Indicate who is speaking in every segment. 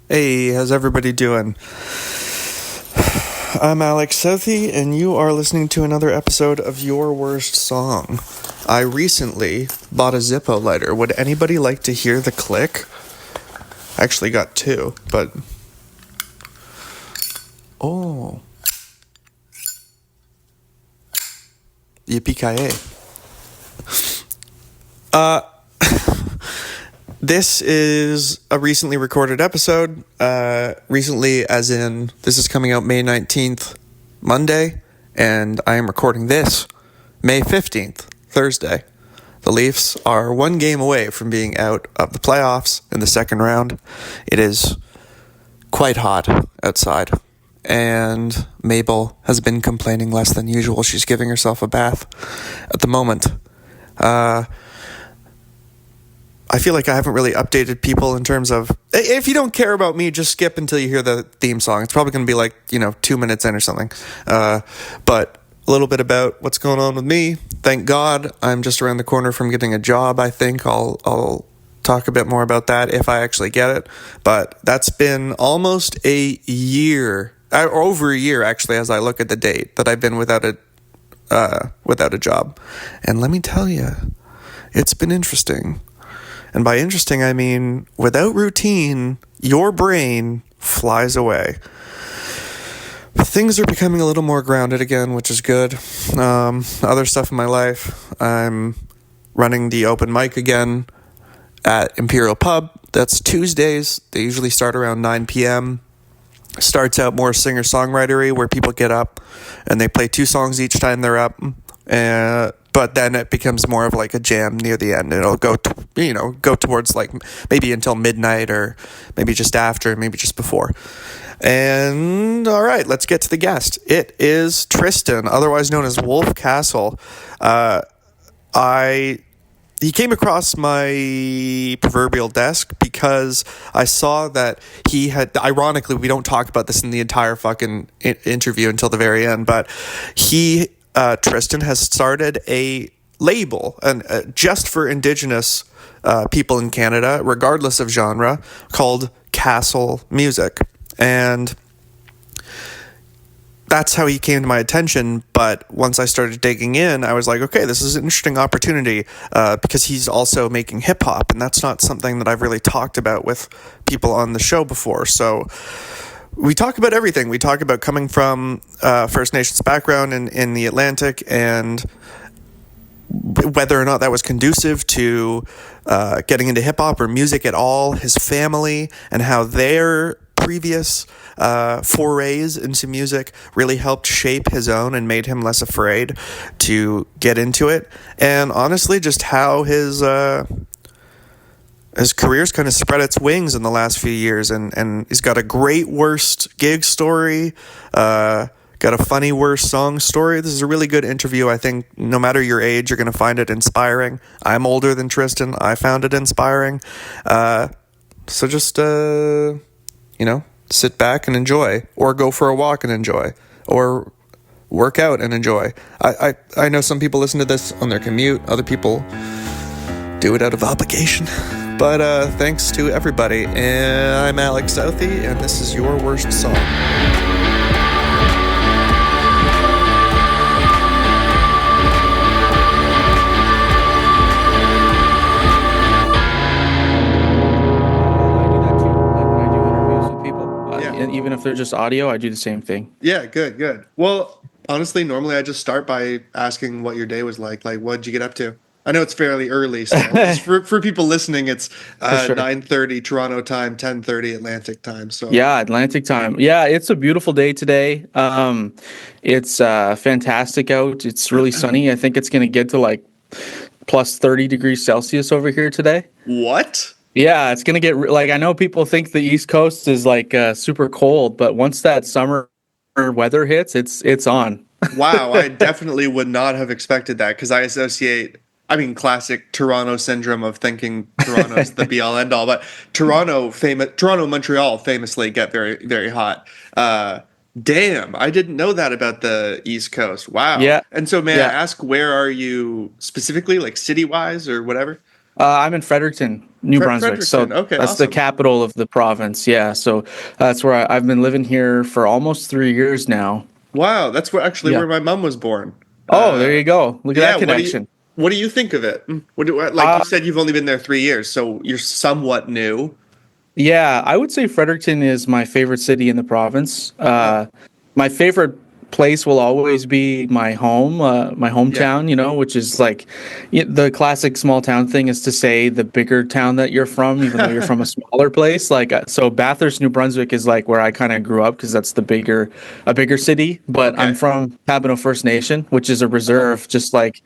Speaker 1: Hey, how's everybody doing? I'm Alex Southey, and you are listening to another episode of Your Worst Song. I recently bought a Zippo lighter. Would anybody like to hear the click? I actually got two, but... Oh. Yippee-ki-yay. This is a recently recorded episode. Recently, as in, this is coming out May 19th, Monday, and I am recording this May 15th, Thursday. The Leafs are one game away from being out of the playoffs in the second round. It is quite hot outside, and Mabel has been complaining less than usual. She's giving herself a bath at the moment. I feel like I haven't really updated people in terms of, if you don't care about me, just skip until you hear the theme song. It's probably going to be like, 2 minutes in or something. But a little bit about what's going on with me. Thank God I'm just around the corner from getting a job. I think I'll talk a bit more about that if I actually get it. But that's been almost a year, or over a year actually, as I look at the date that I've been without a job. And let me tell you, it's been interesting. And by interesting, I mean, without routine, your brain flies away. But things are becoming a little more grounded again, which is good. Other stuff in my life, I'm running the open mic again at Imperial Pub. That's Tuesdays. They usually start around 9 p.m. Starts out more singer-songwritery, where people get up and they play 2 songs each time they're up. But then it becomes more of like a jam near the end. It'll go towards like maybe until midnight, or maybe just after, maybe just before. And all right, let's get to the guest. It is Tristan, otherwise known as Wolf Castle. He came across my proverbial desk because I saw that he had, ironically, we don't talk about this in the entire fucking interview until the very end, but Tristan has started a label just for Indigenous people in Canada, regardless of genre, called Castle Music. And that's how he came to my attention. But once I started digging in, I was like, okay, this is an interesting opportunity because he's also making hip hop. And that's not something that I've really talked about with people on the show before. So we talk about everything. We talk about coming from First Nations background in the Atlantic, and whether or not that was conducive to getting into hip-hop or music at all, his family, and how their previous forays into music really helped shape his own and made him less afraid to get into it. And honestly, just how his career's kind of spread its wings in the last few years, and he's got a great worst gig story, got a funny worst song story. This is a really good interview. I think no matter your age, you're going to find it inspiring. I'm older than Tristan. I found it inspiring. So just, sit back and enjoy, or go for a walk and enjoy, or work out and enjoy. I know some people listen to this on their commute. Other people do it out of obligation. But thanks to everybody. And I'm Alex Southey, and this is Your Worst Song.
Speaker 2: And even if they're just audio, I do the same thing.
Speaker 1: Yeah, good. Well, honestly, normally I just start by asking what your day was like. Like, what'd you get up to? I know it's fairly early, so just for people listening, it's
Speaker 2: sure.
Speaker 1: 9:30 Toronto time, 10:30 Atlantic time. So
Speaker 2: Yeah, Atlantic time. Yeah, it's a beautiful day today. It's fantastic out. It's really sunny. I think it's going to get to like plus 30 degrees Celsius over here today.
Speaker 1: What?
Speaker 2: Yeah, it's going to get like, I know people think the East Coast is like super cold, but once that summer weather hits, it's on.
Speaker 1: Wow, I definitely would not have expected that, because I associate, classic Toronto syndrome of thinking Toronto's the be all end all, but Toronto, Montreal famously get very, very hot. Damn, I didn't know that about the East Coast. Wow.
Speaker 2: Yeah.
Speaker 1: And so may I ask, where are you specifically, like city wise or whatever?
Speaker 2: I'm in Fredericton, New Brunswick.
Speaker 1: Fredericton.
Speaker 2: So
Speaker 1: Okay,
Speaker 2: that's the
Speaker 1: awesome.
Speaker 2: capital of the province. Yeah. So that's where I've been living here for almost 3 years now.
Speaker 1: Wow, that's where actually
Speaker 2: Yeah.
Speaker 1: where my mom was born.
Speaker 2: Oh, there you go. Look at
Speaker 1: Yeah,
Speaker 2: that connection.
Speaker 1: what do you think of it? Like
Speaker 2: Uh,
Speaker 1: you said, you've only been there 3 years, so you're somewhat new.
Speaker 2: Yeah, I would say Fredericton is my favorite city in the province.
Speaker 1: Wow.
Speaker 2: My favorite place will always be my home, my
Speaker 1: Yeah.
Speaker 2: hometown, which is like the classic small town thing is to say the bigger town that you're from, even though you're from a smaller place. Like, so Bathurst, New Brunswick is like where I kind of grew up because that's a bigger city. But I'm
Speaker 1: Okay.
Speaker 2: from Pabineau First Nation, which is a reserve, just like,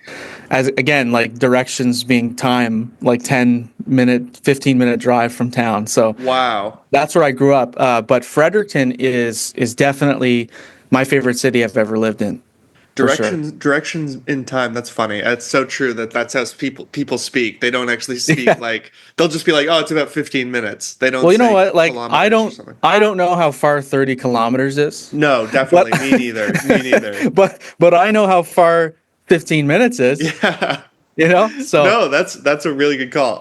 Speaker 2: as again, like directions being time, like 10-minute, 15-minute drive from town. So
Speaker 1: Wow.
Speaker 2: that's where I grew up. But Fredericton is definitely my favorite city I've ever lived in, for sure.
Speaker 1: Directions in time. That's funny. It's so true that's how people speak. They don't actually speak
Speaker 2: Yeah.
Speaker 1: like they'll just be like, "Oh, it's about 15 minutes." They don't
Speaker 2: Well, you know
Speaker 1: say
Speaker 2: what? Like,
Speaker 1: kilometers or something.
Speaker 2: I don't know how far 30 kilometers is,
Speaker 1: No,
Speaker 2: but
Speaker 1: definitely me neither. Me neither.
Speaker 2: but I know how far 15 minutes is.
Speaker 1: Yeah.
Speaker 2: So
Speaker 1: No, that's a really good call.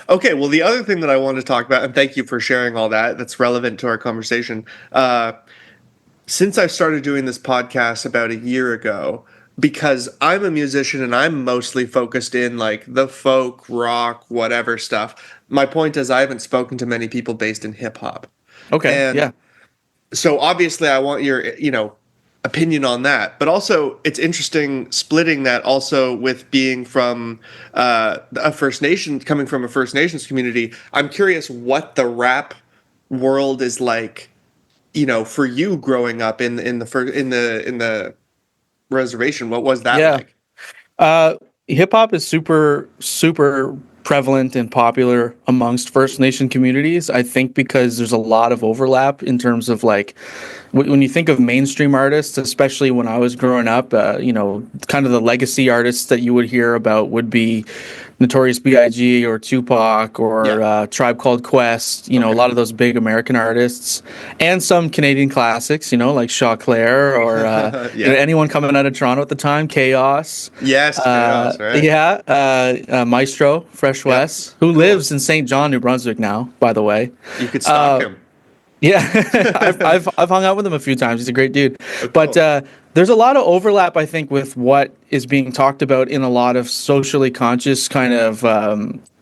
Speaker 1: Okay, well, the other thing that I wanted to talk about, and thank you for sharing all that. That's relevant to our conversation. Since I started doing this podcast about a year ago, because I'm a musician and I'm mostly focused in like the folk, rock, whatever stuff. My point is, I haven't spoken to many people based in hip hop,
Speaker 2: okay,
Speaker 1: and
Speaker 2: yeah,
Speaker 1: so obviously I want your opinion on that, but also it's interesting splitting that also with being from a First Nation, coming from a First Nations community. I'm curious what the rap world is like, for you growing up in the reservation. What was that
Speaker 2: yeah.
Speaker 1: like?
Speaker 2: Hip hop is super, super prevalent and popular amongst First Nation communities. I think because there's a lot of overlap in terms of like when you think of mainstream artists, especially when I was growing up, kind of the legacy artists that you would hear about would be Notorious B.I.G. or Tupac
Speaker 1: Yeah.
Speaker 2: or Tribe Called Quest, a
Speaker 1: Okay.
Speaker 2: lot of those big American artists, and some Canadian classics, like Shaw Claire or
Speaker 1: Yeah.
Speaker 2: anyone coming out of Toronto at the time, Chaos.
Speaker 1: Yes, chaos, right?
Speaker 2: Maestro, Fresh
Speaker 1: Yeah.
Speaker 2: West, who
Speaker 1: Cool.
Speaker 2: lives in St. John, New Brunswick now, by the way.
Speaker 1: You could stalk him.
Speaker 2: Yeah, I've hung out with him a few times. He's a great dude.
Speaker 1: Oh,
Speaker 2: But
Speaker 1: cool.
Speaker 2: there's a lot of overlap, I think, with what is being talked about in a lot of socially conscious kind of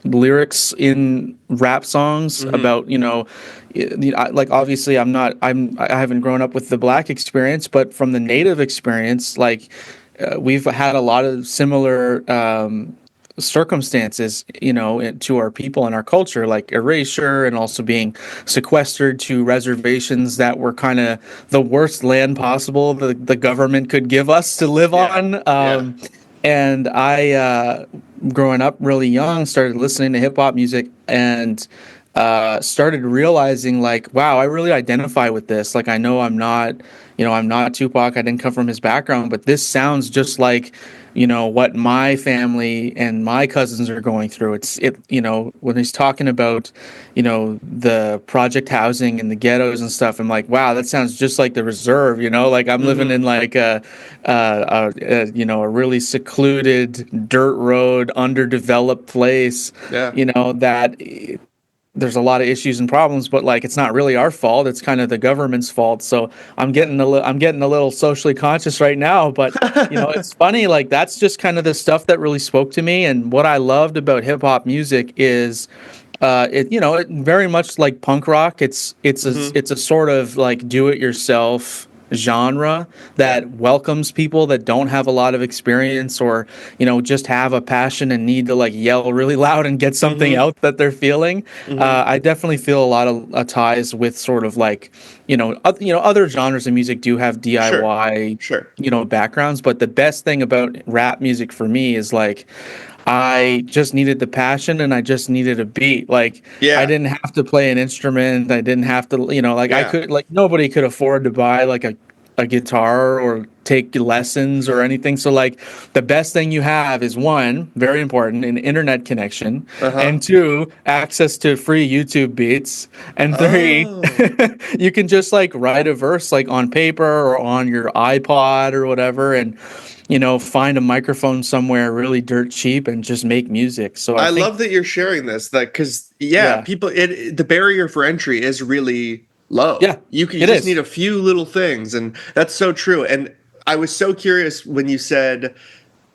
Speaker 2: lyrics in rap songs
Speaker 1: Hmm.
Speaker 2: about, like obviously I haven't grown up with the black experience, but from the native experience, like we've had a lot of similar circumstances, to our people and our culture, like erasure and also being sequestered to reservations that were kind of the worst land possible the government could give us to live
Speaker 1: Yeah.
Speaker 2: on.
Speaker 1: Yeah.
Speaker 2: And I, growing up really young, started listening to hip hop music and started realizing like, wow, I really identify with this. Like, I know I'm not Tupac. I didn't come from his background, but this sounds just like, what my family and my cousins are going through. When he's talking about, the project housing and the ghettos and stuff, I'm like, wow, that sounds just like the reserve, like I'm living
Speaker 1: Hmm.
Speaker 2: in like a really secluded dirt road, underdeveloped place,
Speaker 1: Yeah.
Speaker 2: that there's a lot of issues and problems, but like it's not really our fault. It's kind of the government's fault. So I'm getting a little socially conscious right now, but it's funny. Like that's just kind of the stuff that really spoke to me. And what I loved about hip hop music is, it very much like punk rock.
Speaker 1: Hmm.
Speaker 2: It's a sort of like do it yourself genre
Speaker 1: Yeah.
Speaker 2: that welcomes people that don't have a lot of experience or just have a passion and need to like yell really loud and get something
Speaker 1: Hmm.
Speaker 2: out that they're feeling.
Speaker 1: Hmm.
Speaker 2: I definitely feel a lot of ties with sort of like other genres of music do have
Speaker 1: Sure.
Speaker 2: DIY
Speaker 1: Sure.
Speaker 2: backgrounds, but the best thing about rap music for me is like I just needed the passion and I just needed a beat. Like I
Speaker 1: Yeah.
Speaker 2: didn't have to play an instrument. I didn't have to, like I
Speaker 1: Yeah.
Speaker 2: could, like nobody could afford to buy like a a guitar or take lessons or anything. So like the best thing you have is, one, very important, an internet connection, and two, access to free YouTube beats, and three, you can just like write a verse like on paper or on your iPod or whatever, and find a microphone somewhere really dirt cheap and just make music. So
Speaker 1: I
Speaker 2: think,
Speaker 1: love that you're sharing this, like, because
Speaker 2: Yeah.
Speaker 1: people, the barrier for entry is really low.
Speaker 2: Yeah,
Speaker 1: you
Speaker 2: it
Speaker 1: just
Speaker 2: is.
Speaker 1: need a few little things, and that's so true. And I was so curious when you said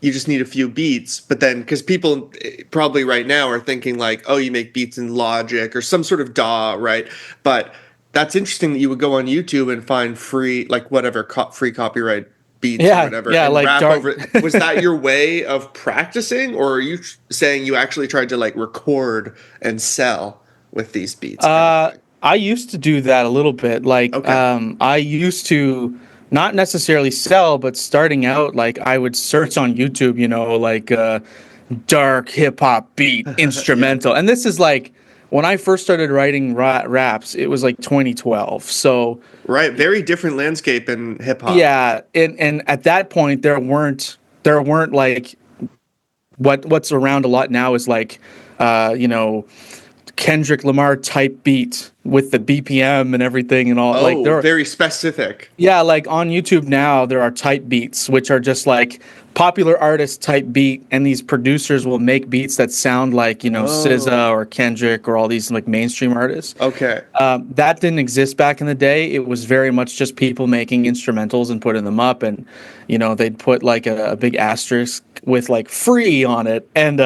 Speaker 1: you just need a few beats, but then because people probably right now are thinking like, oh, you make beats in Logic or some sort of DAW, right? But that's interesting that you would go on YouTube and find free, like whatever free copyright beats or whatever, and
Speaker 2: like
Speaker 1: rap
Speaker 2: dark.
Speaker 1: over it. Was that your way of practicing, or are you saying you actually tried to like record and sell with these beats?
Speaker 2: I used to do that a little bit. Like,
Speaker 1: Okay.
Speaker 2: I used to not necessarily sell, but starting out, like I would search on YouTube, like dark hip hop beat instrumental. And this is like when I first started writing raps, it was like 2012. So
Speaker 1: Right, very different landscape in hip hop.
Speaker 2: yeah, and at that point there weren't like what's around a lot now is like Kendrick Lamar type beat with the BPM and everything and all. Like
Speaker 1: Very specific.
Speaker 2: yeah, like on YouTube now there are type beats, which are just like popular artist type beat, and these producers will make beats that sound like SZA or Kendrick or all these like mainstream artists.
Speaker 1: Okay.
Speaker 2: That didn't exist back in the day. It was very much just people making instrumentals and putting them up, and they'd put like a big asterisk with like free on it, and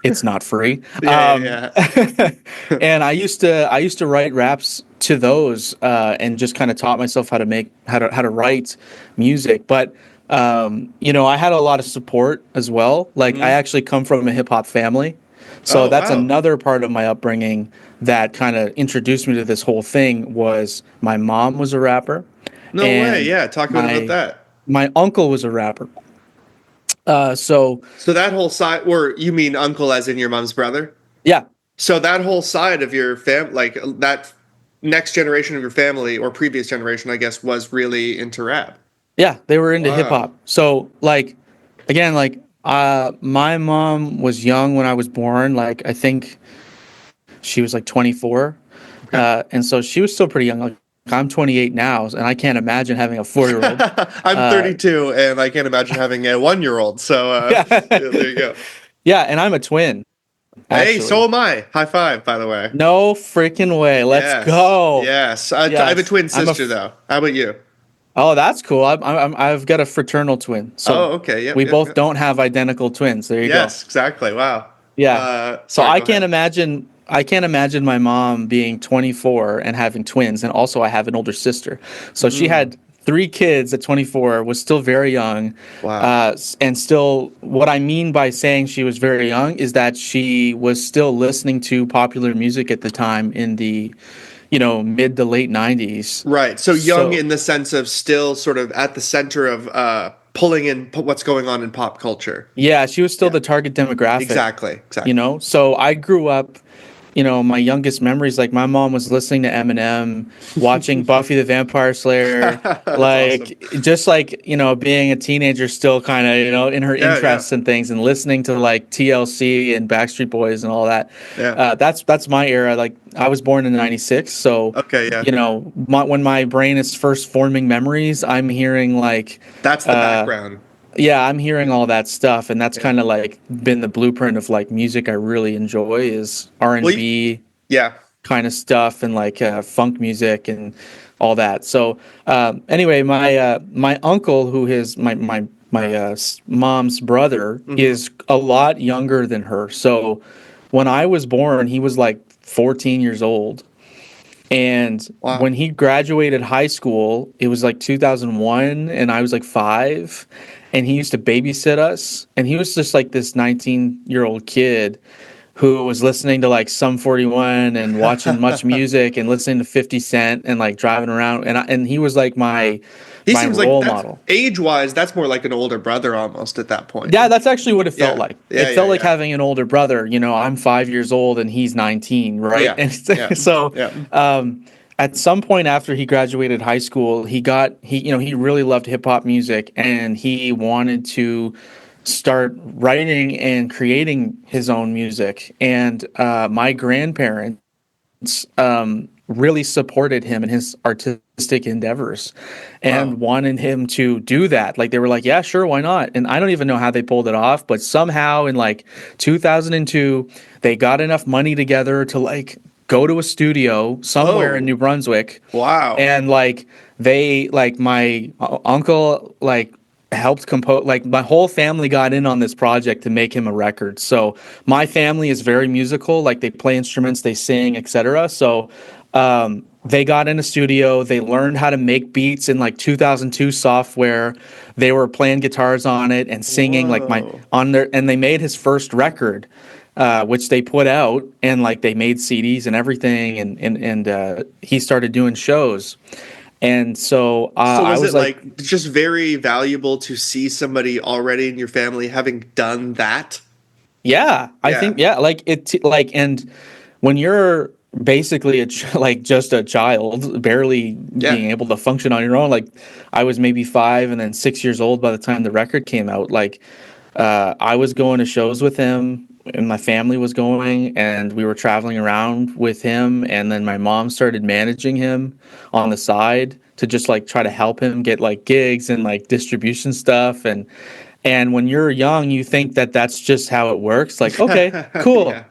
Speaker 2: it's not free.
Speaker 1: Yeah.
Speaker 2: And I used to write raps to those, and just kind of taught myself how to write music. But I had a lot of support as well. Like I actually come from a hip hop family, so that's another part of my upbringing that kind of introduced me to this whole thing. Was my mom was a rapper.
Speaker 1: No way. Yeah, talk about that.
Speaker 2: My uncle was a rapper. So
Speaker 1: that whole side, or you mean uncle as in your mom's brother?
Speaker 2: yeah.
Speaker 1: So that whole side of your family, like that next generation of your family or previous generation, I guess, was really into rap.
Speaker 2: Yeah, they were into hip hop. So like, again, like my mom was young when I was born. Like I think she was like 24, and so she was still pretty young. Like, I'm 28 now, and I can't imagine having a 4-year-old.
Speaker 1: I'm 32, and I can't imagine having a 1-year-old. So there you go.
Speaker 2: Yeah, and I'm a twin. Actually.
Speaker 1: Hey, so am I. High five, by the way.
Speaker 2: No freaking way. Let's go.
Speaker 1: Yes. I have a twin sister, though. How about you?
Speaker 2: Oh, that's cool. I've got a fraternal twin. So
Speaker 1: okay. Yep,
Speaker 2: we both don't have identical twins. There you go.
Speaker 1: Yes, exactly. Wow.
Speaker 2: Yeah. So I can't imagine. I can't imagine my mom being 24 and having twins, and also I have an older sister. So she had 3 kids at 24, was still very young.
Speaker 1: Wow.
Speaker 2: And still, what I mean by saying she was very young is that she was still listening to popular music at the time in the, mid to late 90s.
Speaker 1: Right. So young in the sense of still sort of at the center of pulling in what's going on in pop culture.
Speaker 2: Yeah, she was still the target demographic.
Speaker 1: Exactly.
Speaker 2: So I grew up, my youngest memories, like my mom was listening to Eminem, watching Buffy the Vampire Slayer, like awesome. Just like, being a teenager still kind of, in her interests and things, and listening to like TLC and Backstreet Boys and all that.
Speaker 1: Yeah.
Speaker 2: That's my era. Like I was born in '96. So, when my brain is first forming memories, I'm hearing like.
Speaker 1: That's the background.
Speaker 2: Yeah, I'm hearing all that stuff, and that's kind of like been the blueprint of like music I really enjoy is R&B, kind of stuff, and like funk music and all that. So anyway, my uncle, who is my mom's brother, is a lot younger than her. So when I was born, he was like 14 years old. And when he graduated high school, it was like 2001, and I was like 5. And he used to babysit us, and he was just like this 19-year-old kid who was listening to like Sum 41 and watching Much Music and listening to 50 Cent and like driving around. And he was like my role model.
Speaker 1: Age-wise, that's more like an older brother almost at that point.
Speaker 2: Yeah, that's actually what it felt like. It felt like having an older brother. I'm 5 years old and he's 19, right?
Speaker 1: Yeah.
Speaker 2: And so at some point after he graduated high school, he really loved hip hop music, and he wanted to start writing and creating his own music. And my grandparents really supported him in his artistic endeavors
Speaker 1: Wow.
Speaker 2: and wanted him to do that. Like they were like, yeah, sure, why not? And I don't even know how they pulled it off, but somehow in like 2002, they got enough money together to like go to a studio somewhere in
Speaker 1: Whoa.
Speaker 2: New Brunswick,
Speaker 1: Wow.
Speaker 2: and like they like my uncle like helped compose, like my whole family got in on this project to make him a record. So my family is very musical, like they play instruments, they sing, etc. So they got in a studio, they learned how to make beats in like 2002 software. They were playing guitars on it and singing like my
Speaker 1: Whoa.
Speaker 2: on their, and they made his first record, which they put out, and like they made CDs and everything, and he started doing shows. And so
Speaker 1: So
Speaker 2: I
Speaker 1: was it
Speaker 2: was like,
Speaker 1: like just very valuable to see somebody already in your family having done that?
Speaker 2: yeah, I
Speaker 1: Yeah.
Speaker 2: think, yeah, like like, and when you're basically like just a child, barely
Speaker 1: Yeah.
Speaker 2: being able to function on your own, like I was maybe 5 and then 6 years old by the time the record came out. Like I was going to shows with him, and my family was going, and we were traveling around with him. And then my mom started managing him on the side to just like try to help him get like gigs and like distribution stuff. And when you're young, you think that that's just how it works. Like, okay, cool.
Speaker 1: Yeah.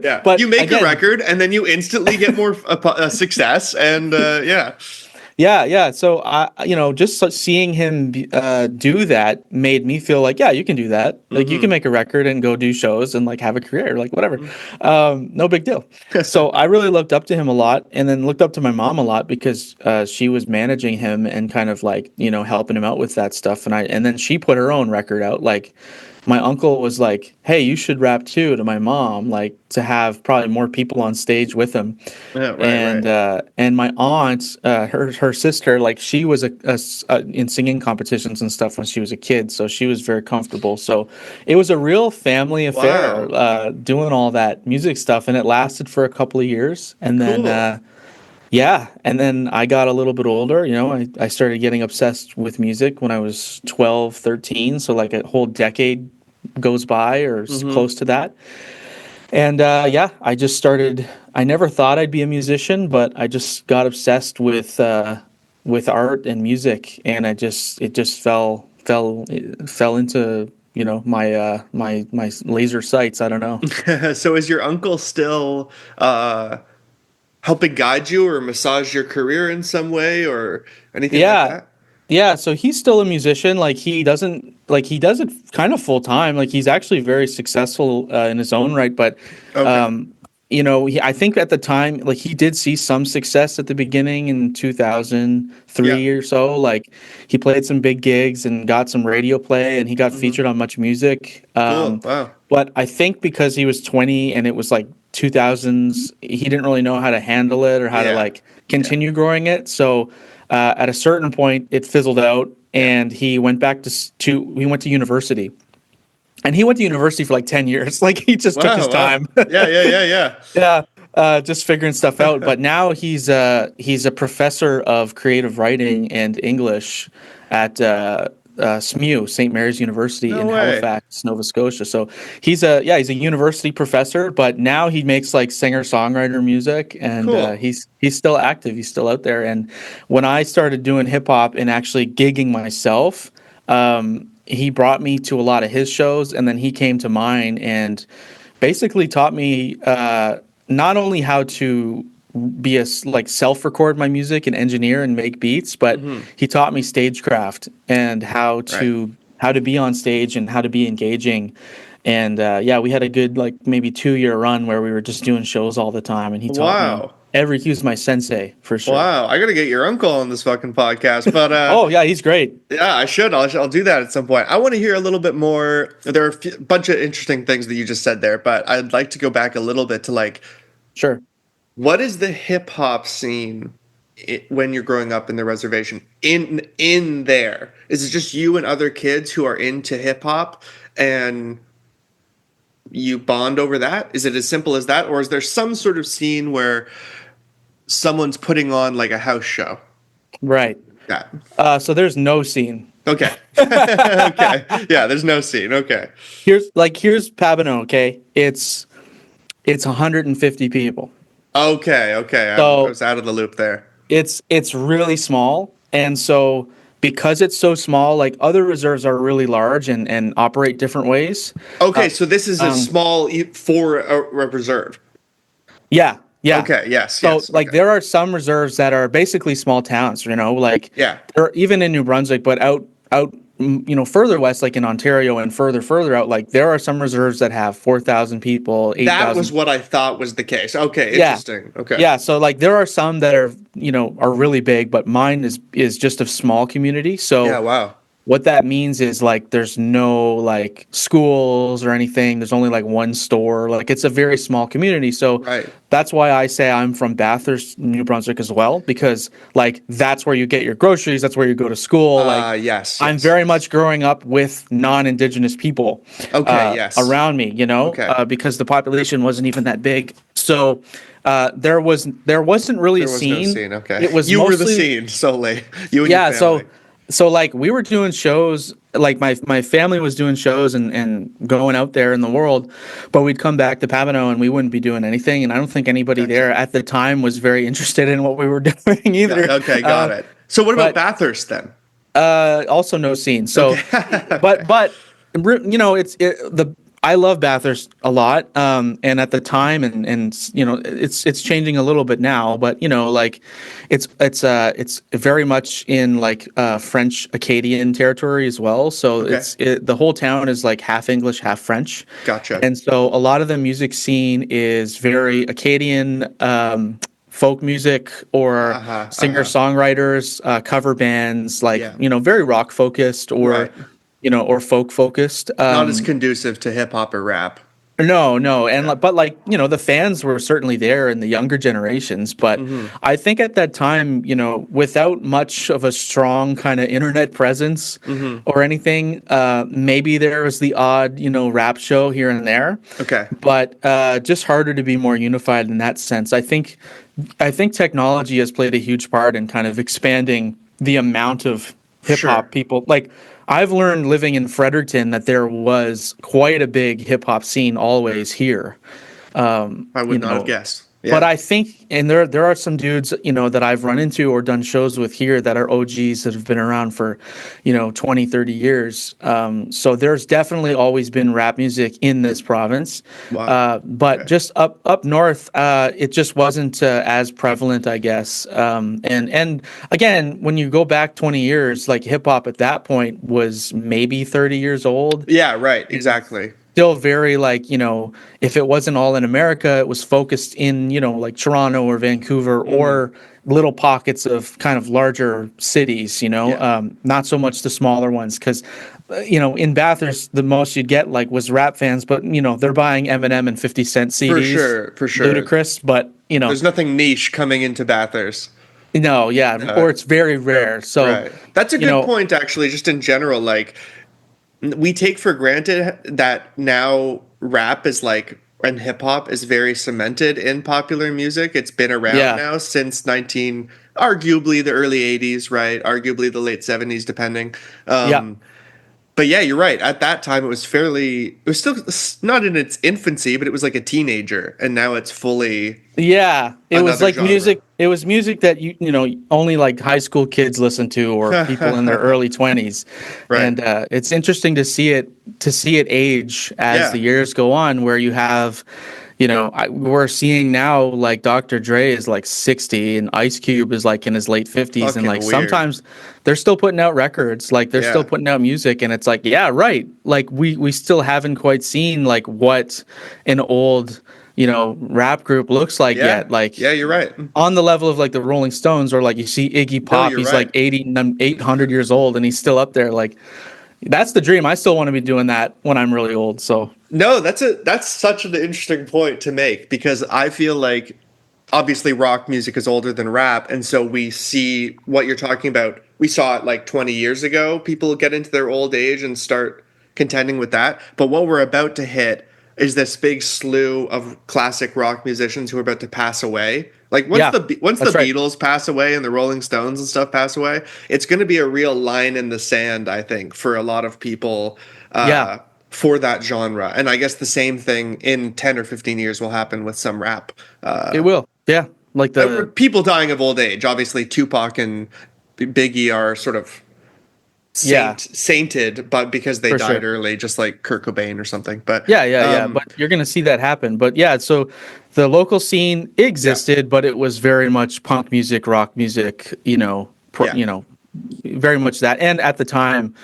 Speaker 1: Yeah.
Speaker 2: But
Speaker 1: You make a
Speaker 2: again,
Speaker 1: record and then you instantly get more success. And yeah.
Speaker 2: yeah, yeah. So just seeing him do that made me feel like, yeah, you can do that. Like you can
Speaker 1: Hmm.
Speaker 2: make a record and go do shows and like have a career, like whatever. No big deal. So I really looked up to him a lot, and then looked up to my mom a lot because she was managing him and kind of like helping him out with that stuff. And then she put her own record out. Like my uncle was like, "Hey, you should rap too," to my mom, like to have probably more people on stage with him.
Speaker 1: Yeah, right, right.
Speaker 2: And my aunt, her sister, like she was in singing competitions and stuff when she was a kid, so she was very comfortable. So it was a real family affair,
Speaker 1: Wow.
Speaker 2: doing all that music stuff, and it lasted for a couple of years, and then
Speaker 1: Cool.
Speaker 2: yeah, and then I got a little bit older. I started getting obsessed with music when I was 12, 13. So like a whole decade goes by, or
Speaker 1: Hmm.
Speaker 2: close to that. And yeah, I just started. I never thought I'd be a musician, but I just got obsessed with art and music, and it just fell into my laser sights. I don't know.
Speaker 1: So is your uncle still helping guide you or massage your career in some way or anything like
Speaker 2: Yeah,
Speaker 1: that?
Speaker 2: yeah. So he's still a musician. Like he does it kind of full time. Like he's actually very successful in his own right. But
Speaker 1: Okay.
Speaker 2: um, I think at the time, like he did see some success at the beginning in
Speaker 1: Yeah.
Speaker 2: 2003 or so. Like he played some big gigs and got some radio play, and he got
Speaker 1: Hmm.
Speaker 2: featured on Much Music.
Speaker 1: Cool. Wow.
Speaker 2: But I think because he was 20 and it was like 2000s, he didn't really know how to handle it or how to
Speaker 1: Yeah.
Speaker 2: like
Speaker 1: Yeah.
Speaker 2: continue growing it. So at a certain point, it fizzled out,
Speaker 1: Yeah.
Speaker 2: and he went back he went to university, and he went to university for like 10 years. Like he just took his
Speaker 1: Wow. Wow.
Speaker 2: time.
Speaker 1: Yeah. Yeah. Yeah. Yeah.
Speaker 2: Yeah, just figuring stuff out. But now he's a professor of creative writing and English at SMU, St. Mary's University
Speaker 1: No
Speaker 2: in
Speaker 1: way.
Speaker 2: Halifax, Nova Scotia. So he's a university professor, but now he makes like singer songwriter music, and
Speaker 1: Cool.
Speaker 2: he's still active. He's still out there. And when I started doing hip hop and actually gigging myself, he brought me to a lot of his shows, and then he came to mine and basically taught me not only how to be like self-record my music and engineer and make beats, but
Speaker 1: Hmm.
Speaker 2: he taught me stagecraft and
Speaker 1: Right.
Speaker 2: how to be on stage and how to be engaging. And yeah, we had a good like maybe 2-year run where we were just doing shows all the time, and he taught me
Speaker 1: Wow.
Speaker 2: he was my sensei for sure.
Speaker 1: Wow. I gotta get your uncle on this fucking podcast, but
Speaker 2: Oh yeah, he's great.
Speaker 1: yeah, I should. I'll do that at some point. I want to hear a little bit more. There are a bunch of interesting things that you just said there, but I'd like to go back a little bit to like,
Speaker 2: Sure.
Speaker 1: what is the hip hop scene when you're growing up in the reservation? In there, is it just you and other kids who are into hip hop and you bond over that? Is it as simple as that, or is there some sort of scene where someone's putting on like a house show.
Speaker 2: Right.
Speaker 1: Yeah.
Speaker 2: So there's no scene.
Speaker 1: Okay. Okay. Yeah, there's no scene. Okay.
Speaker 2: Here's Pabineau, okay? It's 150 people.
Speaker 1: Okay. Okay. I
Speaker 2: So
Speaker 1: was out of the loop there.
Speaker 2: it's really small, and so because it's so small, like other reserves are really large and operate different ways.
Speaker 1: Okay, so this is a
Speaker 2: Um,
Speaker 1: small for a reserve.
Speaker 2: yeah, yeah.
Speaker 1: Okay. Yes.
Speaker 2: So
Speaker 1: Yes.
Speaker 2: like
Speaker 1: Okay.
Speaker 2: there are some reserves that are basically small towns, like
Speaker 1: Yeah.
Speaker 2: or even in New Brunswick, but out further west, like in Ontario and further out, like there are some reserves that have 4,000 people,
Speaker 1: That was
Speaker 2: 8,000.
Speaker 1: what I thought was the case. Okay.
Speaker 2: Yeah.
Speaker 1: Interesting. Okay.
Speaker 2: Yeah, so like there are some that are really big, but mine is just a small community.
Speaker 1: Yeah.
Speaker 2: So
Speaker 1: Wow.
Speaker 2: what that means is like there's no like schools or anything. There's only like one store. Like it's a very small community. So
Speaker 1: Right.
Speaker 2: that's why I say I'm from Bathurst, New Brunswick as well, because like that's where you get your groceries, that's where you go to school. Like
Speaker 1: Yes.
Speaker 2: I'm
Speaker 1: Yes.
Speaker 2: very much growing up with non-indigenous people
Speaker 1: Okay. Yes.
Speaker 2: around me,
Speaker 1: Okay.
Speaker 2: because the population wasn't even that big. So there wasn't really a
Speaker 1: There was no
Speaker 2: scene.
Speaker 1: scene. Okay.
Speaker 2: It was
Speaker 1: You were the
Speaker 2: mostly
Speaker 1: scene solely. You and your
Speaker 2: yeah.
Speaker 1: family.
Speaker 2: So like we were doing shows, like my family was doing shows and going out there in the world, but we'd come back to Pabineau and we wouldn't be doing anything. And I don't think anybody there
Speaker 1: Gotcha.
Speaker 2: at the time was very interested in what we were doing either.
Speaker 1: Okay. Got it. So what about
Speaker 2: But
Speaker 1: Bathurst then?
Speaker 2: also no scene. So,
Speaker 1: Okay.
Speaker 2: but the I love Bathurst a lot. And at the time, and it's changing a little bit now, but like it's very much in like French Acadian territory as well. So
Speaker 1: Okay.
Speaker 2: the whole town is like half English, half French.
Speaker 1: Gotcha.
Speaker 2: And so a lot of the music scene is very Acadian. Folk music or singer songwriters, cover bands, like
Speaker 1: Yeah.
Speaker 2: very rock focused or
Speaker 1: Right.
Speaker 2: or folk focused.
Speaker 1: Not as conducive to hip hop or rap.
Speaker 2: No, and
Speaker 1: Yeah.
Speaker 2: but like the fans were certainly there in the younger generations. But I think at that time, without much of a strong kind of internet presence or anything, maybe there was the odd rap show here and there.
Speaker 1: Okay.
Speaker 2: But just harder to be more unified in that sense. I think technology has played a huge part in kind of expanding the amount of hip hop
Speaker 1: Sure.
Speaker 2: people. Like I've learned living in Fredericton that there was quite a big hip hop scene always here.
Speaker 1: I would not have guessed. Yeah.
Speaker 2: But I think, and there are some dudes, that I've run into or done shows with here that are OGs that have been around for, 20, 30 years. So there's definitely always been rap music in this province.
Speaker 1: Wow.
Speaker 2: But
Speaker 1: Okay.
Speaker 2: just up north, it just wasn't as prevalent, I guess. And again, when you go back 20 years, like hip hop at that point was maybe 30 years old.
Speaker 1: Yeah. Right. Exactly.
Speaker 2: Still very like if it wasn't all in America, it was focused in like Toronto or Vancouver or little pockets of kind of larger cities,
Speaker 1: Yeah.
Speaker 2: not so much the smaller ones, because in Bathurst the most you'd get like was rap fans, but they're buying Eminem and 50 Cent CDs.
Speaker 1: For sure. For sure.
Speaker 2: Ludicrous, but
Speaker 1: There's nothing niche coming into Bathurst.
Speaker 2: no, yeah, or it's very rare. So
Speaker 1: Right. That's a good point, actually, just in general. Like, we take for granted that now rap is like, and hip hop is very cemented in popular music. It's been around
Speaker 2: Yeah.
Speaker 1: now since arguably the early 80s, right? Arguably the late 70s, depending.
Speaker 2: Yeah.
Speaker 1: But yeah, you're right. At that time, it was still not in its infancy, but it was like a teenager. And now it's fully
Speaker 2: Yeah, it was
Speaker 1: another
Speaker 2: like
Speaker 1: genre.
Speaker 2: music. It was music that only like high school kids listen to or people in their early 20s.
Speaker 1: Right.
Speaker 2: And it's interesting to see it age as
Speaker 1: Yeah.
Speaker 2: the years go on, where you have, we're seeing now like Dr. Dre is like 60 and Ice Cube is like in his late 50s, and
Speaker 1: Fucking
Speaker 2: like
Speaker 1: weird.
Speaker 2: sometimes they're still putting out records, like they're
Speaker 1: Yeah.
Speaker 2: still putting out music, and it's like right, like we still haven't quite seen like what an old rap group looks like yet. Like,
Speaker 1: yeah, you're right.
Speaker 2: on the level of like the Rolling Stones, or like you see Iggy Pop,
Speaker 1: you're
Speaker 2: he's
Speaker 1: right.
Speaker 2: like 800 years old and he's still up there. Like, that's the dream. I still want to be doing that when I'm really old. So,
Speaker 1: No, that's such an interesting point to make, because I feel like obviously rock music is older than rap, and so we see what you're talking about. We saw it like 20 years ago. People get into their old age and start contending with that. But what we're about to hit is this big slew of classic rock musicians who are about to pass away Like
Speaker 2: Yeah,
Speaker 1: once the
Speaker 2: that's right.
Speaker 1: Beatles pass away and the Rolling Stones and stuff pass away, it's going to be a real line in the sand, I think, for a lot of people
Speaker 2: Yeah,
Speaker 1: for that genre. And I guess the same thing in 10 or 15 years will happen with some rap.
Speaker 2: it will. Yeah, like the
Speaker 1: People dying of old age. Obviously, Tupac and Biggie are sort of
Speaker 2: yeah,
Speaker 1: sainted, but because they
Speaker 2: for
Speaker 1: died
Speaker 2: sure.
Speaker 1: early, just like Kurt Cobain or something. But
Speaker 2: Yeah, yeah, yeah. But you're gonna see that happen. But yeah, so the local scene
Speaker 1: yeah,
Speaker 2: existed, but it was very much punk music, rock music.
Speaker 1: yeah.
Speaker 2: Very much that. And at the time,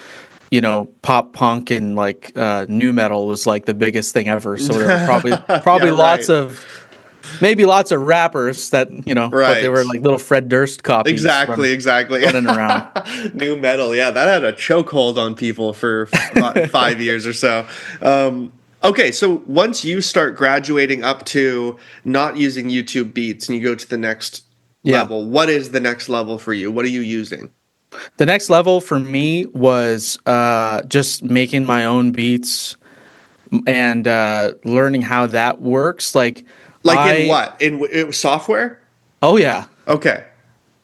Speaker 2: pop punk and like new metal was like the biggest thing ever. So there were probably
Speaker 1: Yeah,
Speaker 2: lots
Speaker 1: right.
Speaker 2: of maybe lots of rappers that but they were
Speaker 1: Right.
Speaker 2: like little Fred Durst copies
Speaker 1: Exactly.
Speaker 2: running around.
Speaker 1: New metal. Yeah, that had a chokehold on people for 5 years or so. Okay, so once you start graduating up to not using YouTube Beats and you go to the next
Speaker 2: Yeah.
Speaker 1: level, what is the next level for you? What are you using?
Speaker 2: The next level for me was just making my own beats and learning how that works. Like
Speaker 1: Like in
Speaker 2: I,
Speaker 1: what? In software?
Speaker 2: oh yeah,
Speaker 1: Okay.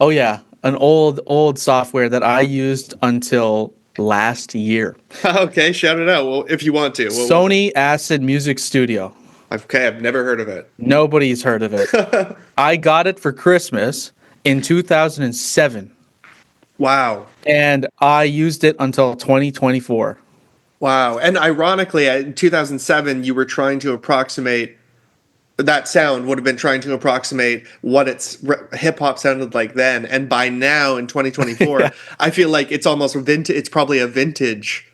Speaker 2: oh yeah, an old software that I used until last year.
Speaker 1: Okay, shout it out. Well, if you want to. What was it?
Speaker 2: Sony Acid Music Studio.
Speaker 1: Okay, I've never heard of it.
Speaker 2: Nobody's heard of it. I got it for Christmas in 2007,
Speaker 1: Wow.
Speaker 2: and I used it until 2024.
Speaker 1: Wow. And ironically, in 2007, you were trying to approximate that sound would have been trying to approximate what hip hop sounded like then. And by now in 2024,
Speaker 2: Yeah.
Speaker 1: I feel like it's almost vintage. It's probably a vintage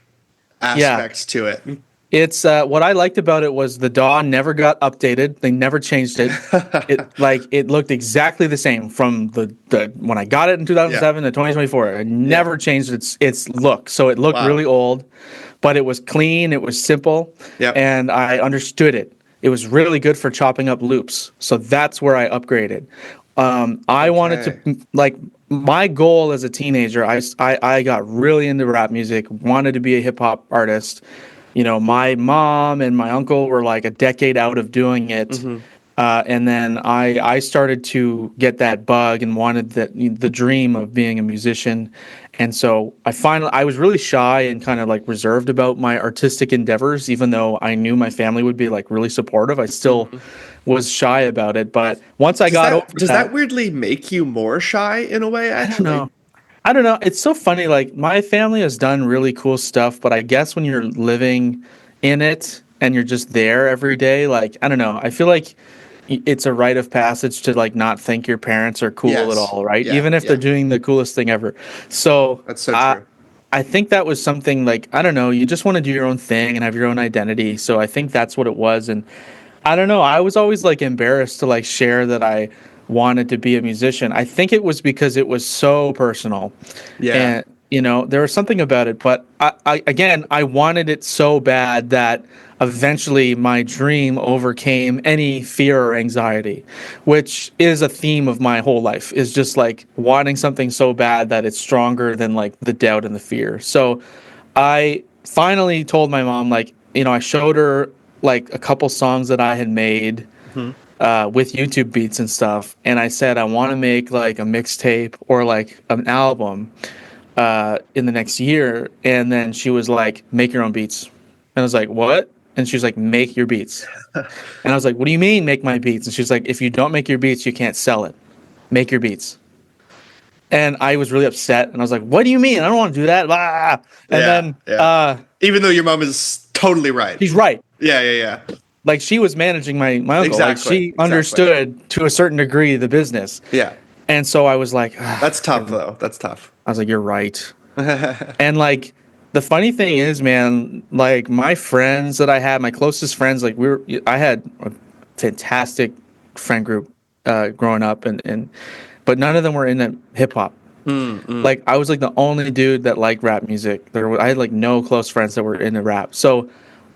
Speaker 2: Yeah.
Speaker 1: aspect to it.
Speaker 2: It's what I liked about it was the DAW never got updated. They never changed it. It looked exactly the same from the when I got it in
Speaker 1: Yeah.
Speaker 2: 2007 to 2024. It
Speaker 1: Yeah.
Speaker 2: never changed its look. So it looked
Speaker 1: Wow.
Speaker 2: really old, but it was clean, it was simple,
Speaker 1: Yep.
Speaker 2: and I understood it. It was really good for chopping up loops. So that's where I upgraded. I wanted
Speaker 1: Okay.
Speaker 2: to like my goal as a teenager. I got really into rap music, wanted to be a hip hop artist. My mom and my uncle were like a decade out of doing it.
Speaker 1: Hmm.
Speaker 2: And then I started to get that bug and wanted the dream of being a musician. And so I was really shy and kind of like reserved about my artistic endeavors, even though I knew my family would be like really supportive. I still was shy about it. But once I got over
Speaker 1: Does
Speaker 2: that,
Speaker 1: that weirdly make you more shy in a way,
Speaker 2: I don't
Speaker 1: actually?
Speaker 2: know. I don't know. It's so funny. Like my family has done really cool stuff, but I guess when you're living in it and you're just there every day, like I don't know. I feel like it's a rite of passage to like not think your parents are cool at
Speaker 1: Yes.
Speaker 2: all, right?
Speaker 1: Yeah.
Speaker 2: Even if they're
Speaker 1: Yeah.
Speaker 2: doing the coolest thing ever. So
Speaker 1: That's so
Speaker 2: I
Speaker 1: true.
Speaker 2: I think that was something like I don't know. You just want to do your own thing and have your own identity. So I think that's what it was. And I don't know. I was always like embarrassed to like share that I wanted to be a musician. I think it was because it was so personal,
Speaker 1: Yeah.
Speaker 2: and there was something about it. But I wanted it so bad that eventually my dream overcame any fear or anxiety, which is a theme of my whole life. Is just like wanting something so bad that it's stronger than like the doubt and the fear. So I finally told my mom, like, I showed her like a couple songs that I had made
Speaker 1: Hmm.
Speaker 2: with YouTube beats and stuff. And I said, I want to make like a mixtape or like an album in the next year. And then she was like, make your own beats. And I was like, what? And she was like, make your beats. And I was like, what do you mean make my beats? And she's like, if you don't make your beats, you can't sell it. Make your beats. And I was really upset. And I was like, what do you mean? I don't want to do that. Blah. And
Speaker 1: Yeah.
Speaker 2: then
Speaker 1: Yeah. Even though your mom is totally right.
Speaker 2: she's right.
Speaker 1: Yeah.
Speaker 2: Like she was managing my uncle. Like
Speaker 1: Exactly.
Speaker 2: she understood to a certain degree the business.
Speaker 1: Yeah.
Speaker 2: And so I was like,
Speaker 1: That's tough, though. That's tough.
Speaker 2: I was like, you're right. And like the funny thing is, man, like my friends that I had, my closest friends, like I had a fantastic friend group growing up, and but none of them were in hip hop. Like I was like the only dude that liked rap music. I had like no close friends that were into rap. So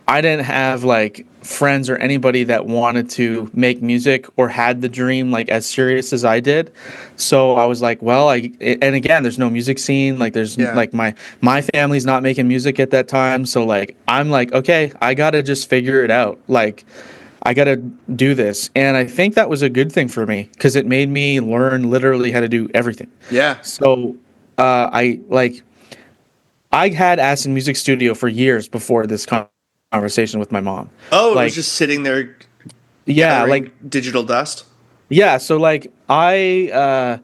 Speaker 2: I didn't have like friends or anybody that wanted to make music or had the dream like as serious as I did. So I was like, well, and again, there's no music scene. Like there's
Speaker 1: Yeah.
Speaker 2: like my family's not making music at that time. So like I'm like, okay, I gotta just figure it out. Like I got to do this. And I think that was a good thing for me because it made me learn literally how to do everything.
Speaker 1: Yeah.
Speaker 2: So I had Acid Music Studio for years before this conversation with my mom.
Speaker 1: Oh, it was
Speaker 2: Like,
Speaker 1: just sitting there
Speaker 2: yeah,
Speaker 1: gathering digital dust.
Speaker 2: yeah. So like I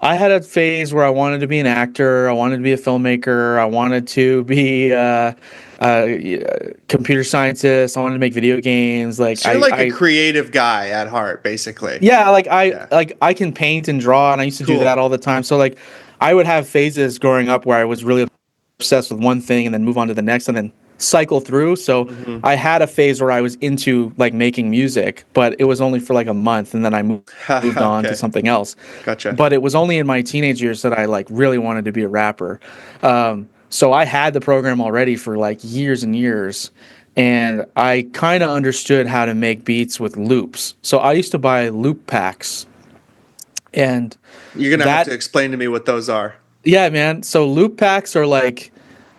Speaker 2: had a phase where I wanted to be an actor. I wanted to be a filmmaker. I wanted to be a computer scientist. I wanted to make video games.
Speaker 1: So you're like a creative guy at heart, basically.
Speaker 2: Yeah,
Speaker 1: Yeah.
Speaker 2: like I can paint and draw, and I used to do
Speaker 1: Cool.
Speaker 2: that all the time. So like, I would have phases growing up where I was really obsessed with one thing, and then move on to the next, and then cycle through. So I had a phase where I was into like making music, but it was only for like a month, and then I moved on to
Speaker 1: Okay.
Speaker 2: something else.
Speaker 1: Gotcha.
Speaker 2: But it was only in my teenage years that I like really wanted to be a rapper. So I had the program already for like years and years, and I kind of understood how to make beats with loops. So I used to buy loop packs, and
Speaker 1: You're gonna have
Speaker 2: that
Speaker 1: to explain to me what those are.
Speaker 2: yeah, man. So loop packs are like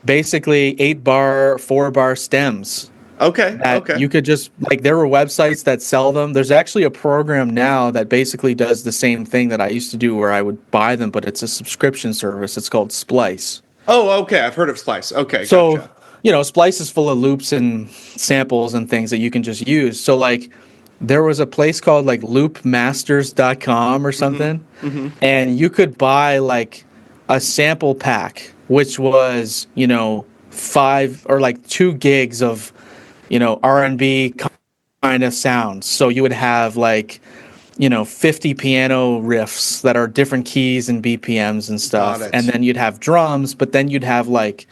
Speaker 2: basically 8-bar, 4-bar stems
Speaker 1: Okay.
Speaker 2: that
Speaker 1: Okay.
Speaker 2: you could just like there were websites that sell them. There's actually a program now that basically does the same thing that I used to do where I would buy them, but it's a subscription service. It's called Splice.
Speaker 1: Oh, okay. I've heard of Splice. Okay.
Speaker 2: So,
Speaker 1: Gotcha.
Speaker 2: Splice is full of loops and samples and things that you can just use. So like there was a place called like loopmasters.com or something, and you could buy like a sample pack, which was, 5 or like 2 gigs of, R&B kind of sounds. So you would have like, 50 piano riffs that are different keys and BPMs and stuff.
Speaker 1: Got it.
Speaker 2: And then you'd have drums, but then you'd have like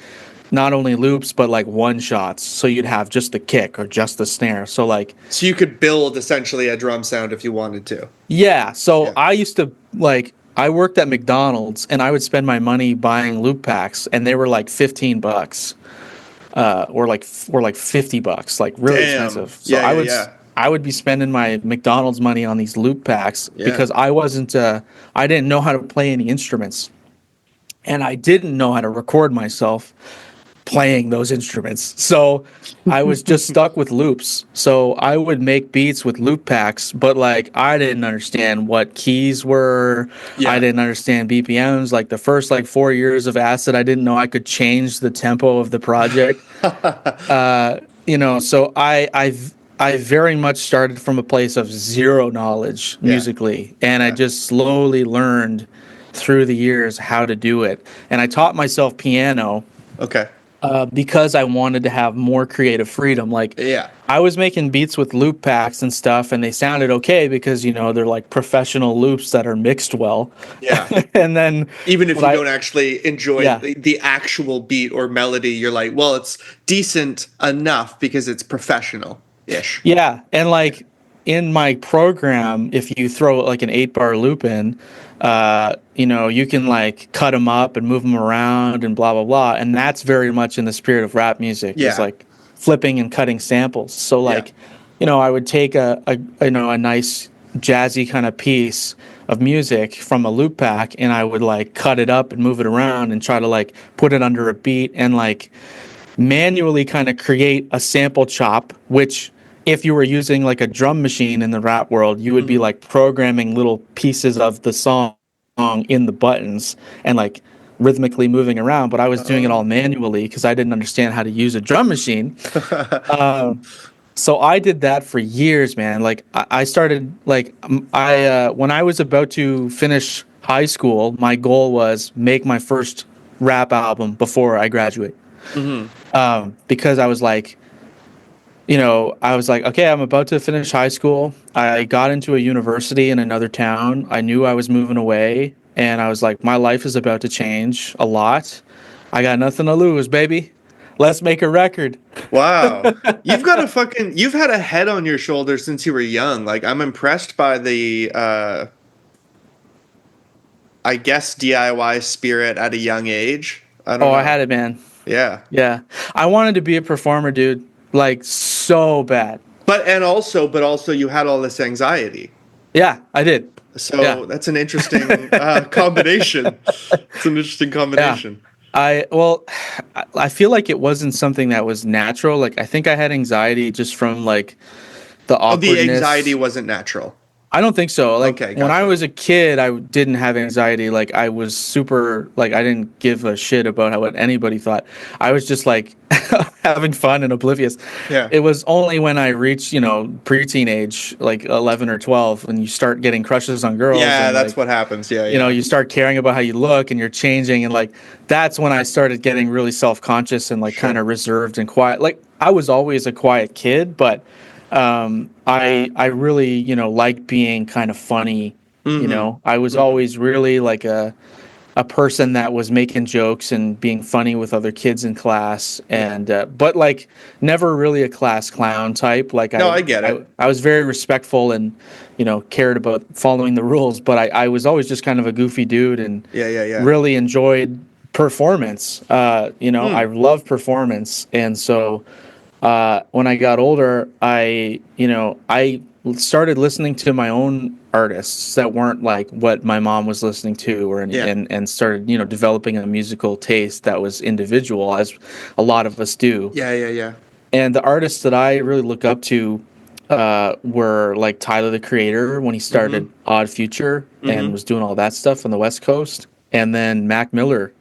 Speaker 2: not only loops, but like one shots. So you'd have just the kick or just the snare. So like,
Speaker 1: So you could build essentially a drum sound if you wanted to.
Speaker 2: yeah. So
Speaker 1: Yeah.
Speaker 2: I used to like, I worked at McDonald's and I would spend my money buying loop packs and they were like $15. Or like $50, like really
Speaker 1: Damn.
Speaker 2: expensive. So
Speaker 1: Yeah,
Speaker 2: I I would be spending my McDonald's money on these loop packs
Speaker 1: Yeah.
Speaker 2: because I didn't know how to play any instruments, and I didn't know how to record myself playing those instruments. So I was just stuck with loops. So I would make beats with loop packs, but like I didn't understand what keys were.
Speaker 1: Yeah.
Speaker 2: I didn't understand BPMs. Like the first like 4 years of Acid, I didn't know I could change the tempo of the project. So I very much started from a place of zero knowledge musically, and I just slowly learned through the years how to do it. And I taught myself piano
Speaker 1: Okay.
Speaker 2: because I wanted to have more creative freedom. Like,
Speaker 1: Yeah.
Speaker 2: I was making beats with loop packs and stuff, and they sounded okay because they're like professional loops that are mixed well.
Speaker 1: Yeah.
Speaker 2: And then
Speaker 1: Even if you
Speaker 2: what
Speaker 1: don't actually enjoy
Speaker 2: Yeah.
Speaker 1: the actual beat or melody, you're like, well, it's decent enough because it's professional-ish.
Speaker 2: Yeah, and like in my program, if you throw like an 8-bar loop in, you can like cut them up and move them around and blah blah blah, and that's very much in the spirit of rap music.
Speaker 1: Yeah.
Speaker 2: It's like flipping and cutting samples. So like, I would take a nice jazzy kind of piece of music from a loop pack, and I would like cut it up and move it around and try to like put it under a beat and like manually kind of create a sample chop, which if you were using like a drum machine in the rap world, you would be like programming little pieces of the song in the buttons and like rhythmically moving around. But I was doing it all manually because I didn't understand how to use a drum machine. So I did that for years, man. Like I started like when I was about to finish high school, my goal was make my first rap album before I graduate. Because I was like, okay, I'm about to finish high school. I got into a university in another town. I knew I was moving away, and I was like, my life is about to change a lot. I got nothing to lose, baby. Let's make a record.
Speaker 1: Wow. You've had a head on your shoulders since you were young. Like, I'm impressed by the, I guess, DIY spirit at a young age. I don't know.
Speaker 2: I had it, man.
Speaker 1: Yeah.
Speaker 2: Yeah. I wanted to be a performer, dude. Like, so bad.
Speaker 1: But also you had all this anxiety.
Speaker 2: Yeah, I did.
Speaker 1: So that's an interesting combination. It's an interesting combination.
Speaker 2: I feel like it wasn't something that was natural. Like, I think I had anxiety just from like the
Speaker 1: Oh, the
Speaker 2: awkwardness.
Speaker 1: anxiety wasn't natural.
Speaker 2: I don't think so. Like
Speaker 1: Okay,
Speaker 2: when I
Speaker 1: gotcha.
Speaker 2: was a kid, I didn't have anxiety. Like I was super, like I didn't give a shit about what anybody thought. I was just like having fun and oblivious.
Speaker 1: Yeah.
Speaker 2: It was only when I reached, preteen age, like 11 or 12, when you start getting crushes on girls
Speaker 1: Yeah,
Speaker 2: and
Speaker 1: that's
Speaker 2: like,
Speaker 1: what happens. Yeah, yeah.
Speaker 2: you start caring about how you look and you're changing. And like, that's when I started getting really self-conscious and like kind
Speaker 1: Sure.
Speaker 2: of reserved and quiet. Like I was always a quiet kid, but I really, like being kind of funny. I was always really like a person that was making jokes and being funny with other kids in class, and but like never really a class clown type. Like
Speaker 1: No, I get it.
Speaker 2: I was very respectful and cared about following the rules, but I was always just kind of a goofy dude and
Speaker 1: Yeah, yeah, yeah.
Speaker 2: really enjoyed performance. I love performance, and so when I got older, I started listening to my own artists that weren't like what my mom was listening to, or
Speaker 1: Yeah.
Speaker 2: and started developing a musical taste that was individual, as a lot of us do.
Speaker 1: Yeah, yeah, yeah.
Speaker 2: And the artists that I really look up to were like Tyler the Creator when he started Odd Future and was doing all that stuff on the West Coast, and then Mac Miller.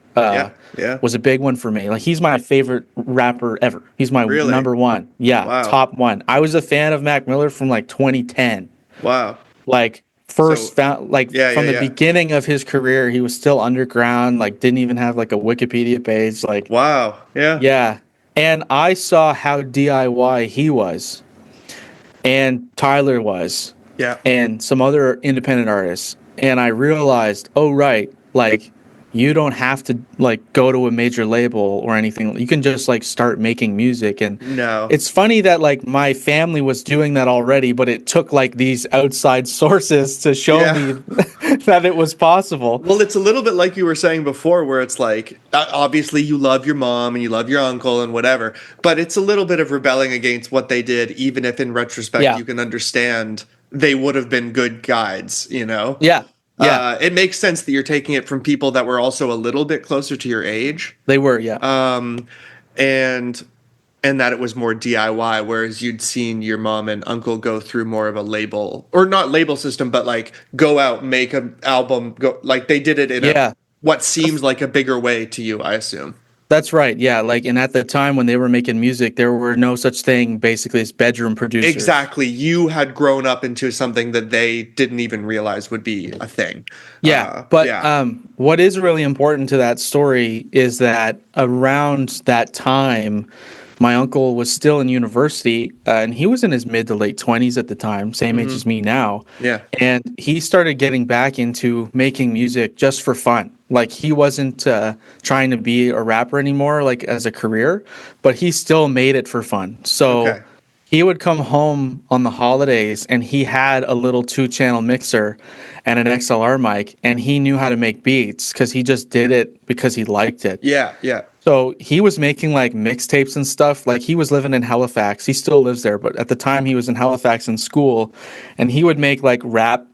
Speaker 1: Yeah.
Speaker 2: Was a big one for me. Like he's my favorite rapper ever. He's my
Speaker 1: Really?
Speaker 2: number one. Yeah,
Speaker 1: Wow.
Speaker 2: top one. I was a fan of Mac Miller from like 2010.
Speaker 1: Wow.
Speaker 2: Like
Speaker 1: So-
Speaker 2: found like
Speaker 1: Yeah,
Speaker 2: from
Speaker 1: yeah,
Speaker 2: the
Speaker 1: yeah.
Speaker 2: beginning of his career, he was still underground. Like didn't even have like a Wikipedia page. Like
Speaker 1: Wow. Yeah.
Speaker 2: yeah, and I saw how DIY he was, and Tyler was,
Speaker 1: Yeah.
Speaker 2: and some other independent artists, and I realized, oh right, like you don't have to like go to a major label or anything. You can just like start making music. And
Speaker 1: No.
Speaker 2: it's funny that like my family was doing that already, but it took like these outside sources to show
Speaker 1: Yeah.
Speaker 2: me that it was possible.
Speaker 1: Well, it's a little bit like you were saying before, where it's like, obviously you love your mom and you love your uncle and whatever, but it's a little bit of rebelling against what they did, even if in retrospect
Speaker 2: Yeah.
Speaker 1: you can understand they would have been good guides,
Speaker 2: Yeah. Yeah.
Speaker 1: It makes sense that you're taking it from people that were also a little bit closer to your age,
Speaker 2: They were. Yeah.
Speaker 1: and that it was more DIY, whereas you'd seen your mom and uncle go through more of a label, or not label system, but like go out, make an album, go like they did it in
Speaker 2: Yeah.
Speaker 1: what seems like a bigger way to you, I assume.
Speaker 2: That's right. Yeah. Like, and at the time when they were making music, there were no such thing basically as bedroom producers.
Speaker 1: Exactly. You had grown up into something that they didn't even realize would be a thing.
Speaker 2: Yeah,
Speaker 1: Yeah.
Speaker 2: what is really important to that story is that around that time, my uncle was still in university, and he was in his mid to late 20s at the time, same age as me now.
Speaker 1: Yeah.
Speaker 2: And he started getting back into making music just for fun. Like he wasn't trying to be a rapper anymore, like as a career, but he still made it for fun. So
Speaker 1: Okay.
Speaker 2: he would come home on the holidays and he had a little 2-channel mixer and an XLR mic, and he knew how to make beats because he just did it because he liked it.
Speaker 1: Yeah. Yeah.
Speaker 2: So he was making like mixtapes and stuff. Like he was living in Halifax. He still lives there, but at the time he was in Halifax in school, and he would make like rap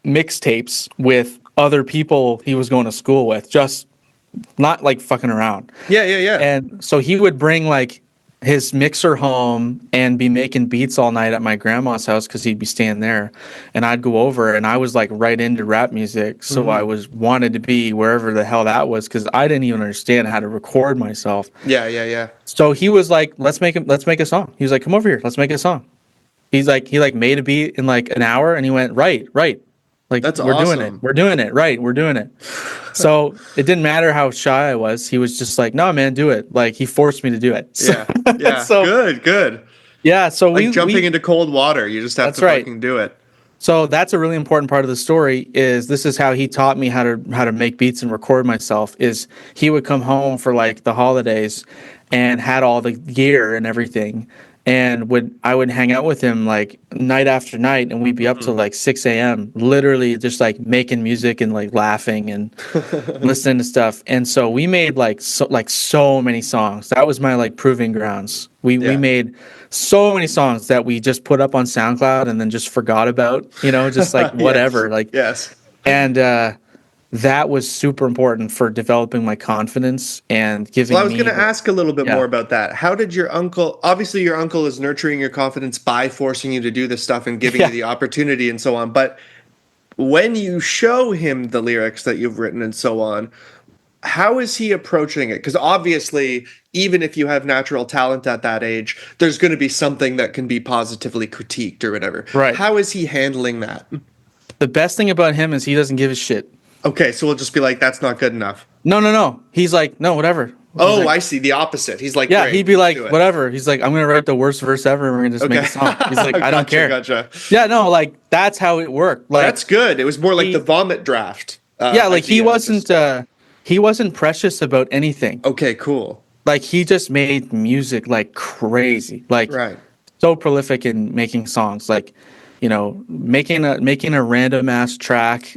Speaker 2: mixtapes with other people he was going to school with, just not like fucking around.
Speaker 1: Yeah. Yeah. Yeah.
Speaker 2: And so he would bring like his mixer home and be making beats all night at my grandma's house because he'd be staying there, and I'd go over, and I was like right into rap music, so I was wanted to be wherever the hell that was because I didn't even understand how to record myself.
Speaker 1: Yeah. Yeah. Yeah.
Speaker 2: So he was like, let's make a song. He was like, come over here, let's make a song. He made a beat in like an hour, and he went right. Like
Speaker 1: That's
Speaker 2: we're doing
Speaker 1: awesome.
Speaker 2: it. We're doing it. Right. We're doing it. So it didn't matter how shy I was. He was just like, no, man, do it. Like he forced me to do it. So,
Speaker 1: Yeah. Yeah.
Speaker 2: so
Speaker 1: Good.
Speaker 2: yeah. So
Speaker 1: Like
Speaker 2: we
Speaker 1: jumping into cold water. You just have
Speaker 2: That's
Speaker 1: to
Speaker 2: right.
Speaker 1: fucking do it.
Speaker 2: So that's a really important part of the story. Is this is how he taught me how to make beats and record myself. Is he would come home for like the holidays, and had all the gear and everything, and I would hang out with him like night after night, and we'd be up till like 6 a.m. literally just like making music and like laughing and listening to stuff. And so we made like so many songs. That was my like proving grounds. We made so many songs that we just put up on SoundCloud and then just forgot about, just like whatever.
Speaker 1: Yes.
Speaker 2: Like
Speaker 1: Yes.
Speaker 2: and that was super important for developing my confidence and giving
Speaker 1: Well, I was
Speaker 2: me
Speaker 1: going to ask a little bit
Speaker 2: yeah.
Speaker 1: more about that. How did your uncle, obviously your uncle is nurturing your confidence by forcing you to do this stuff and giving
Speaker 2: Yeah.
Speaker 1: you the opportunity and so on, but when you show him the lyrics that you've written and so on, how is he approaching it? Because obviously, even if you have natural talent at that age, there's going to be something that can be positively critiqued or whatever.
Speaker 2: Right.
Speaker 1: How is he handling that?
Speaker 2: The best thing about him is he doesn't give a shit.
Speaker 1: Okay, so we'll just be like, that's not good enough.
Speaker 2: No. He's like, no, whatever. He's like,
Speaker 1: I see. The opposite. He's like,
Speaker 2: yeah,
Speaker 1: great,
Speaker 2: he'd be like,
Speaker 1: do it.
Speaker 2: whatever. He's like, I'm gonna write the worst verse ever, and we're gonna just make a song. He's like, I don't care.
Speaker 1: Gotcha.
Speaker 2: Yeah, no, like that's how it worked. Like
Speaker 1: That's good. It was more like the vomit draft.
Speaker 2: yeah, like he
Speaker 1: idea.
Speaker 2: wasn't precious about anything.
Speaker 1: Okay, cool.
Speaker 2: Like he just made music like crazy. Like
Speaker 1: Right.
Speaker 2: so prolific in making songs. Like, you know, making a random ass track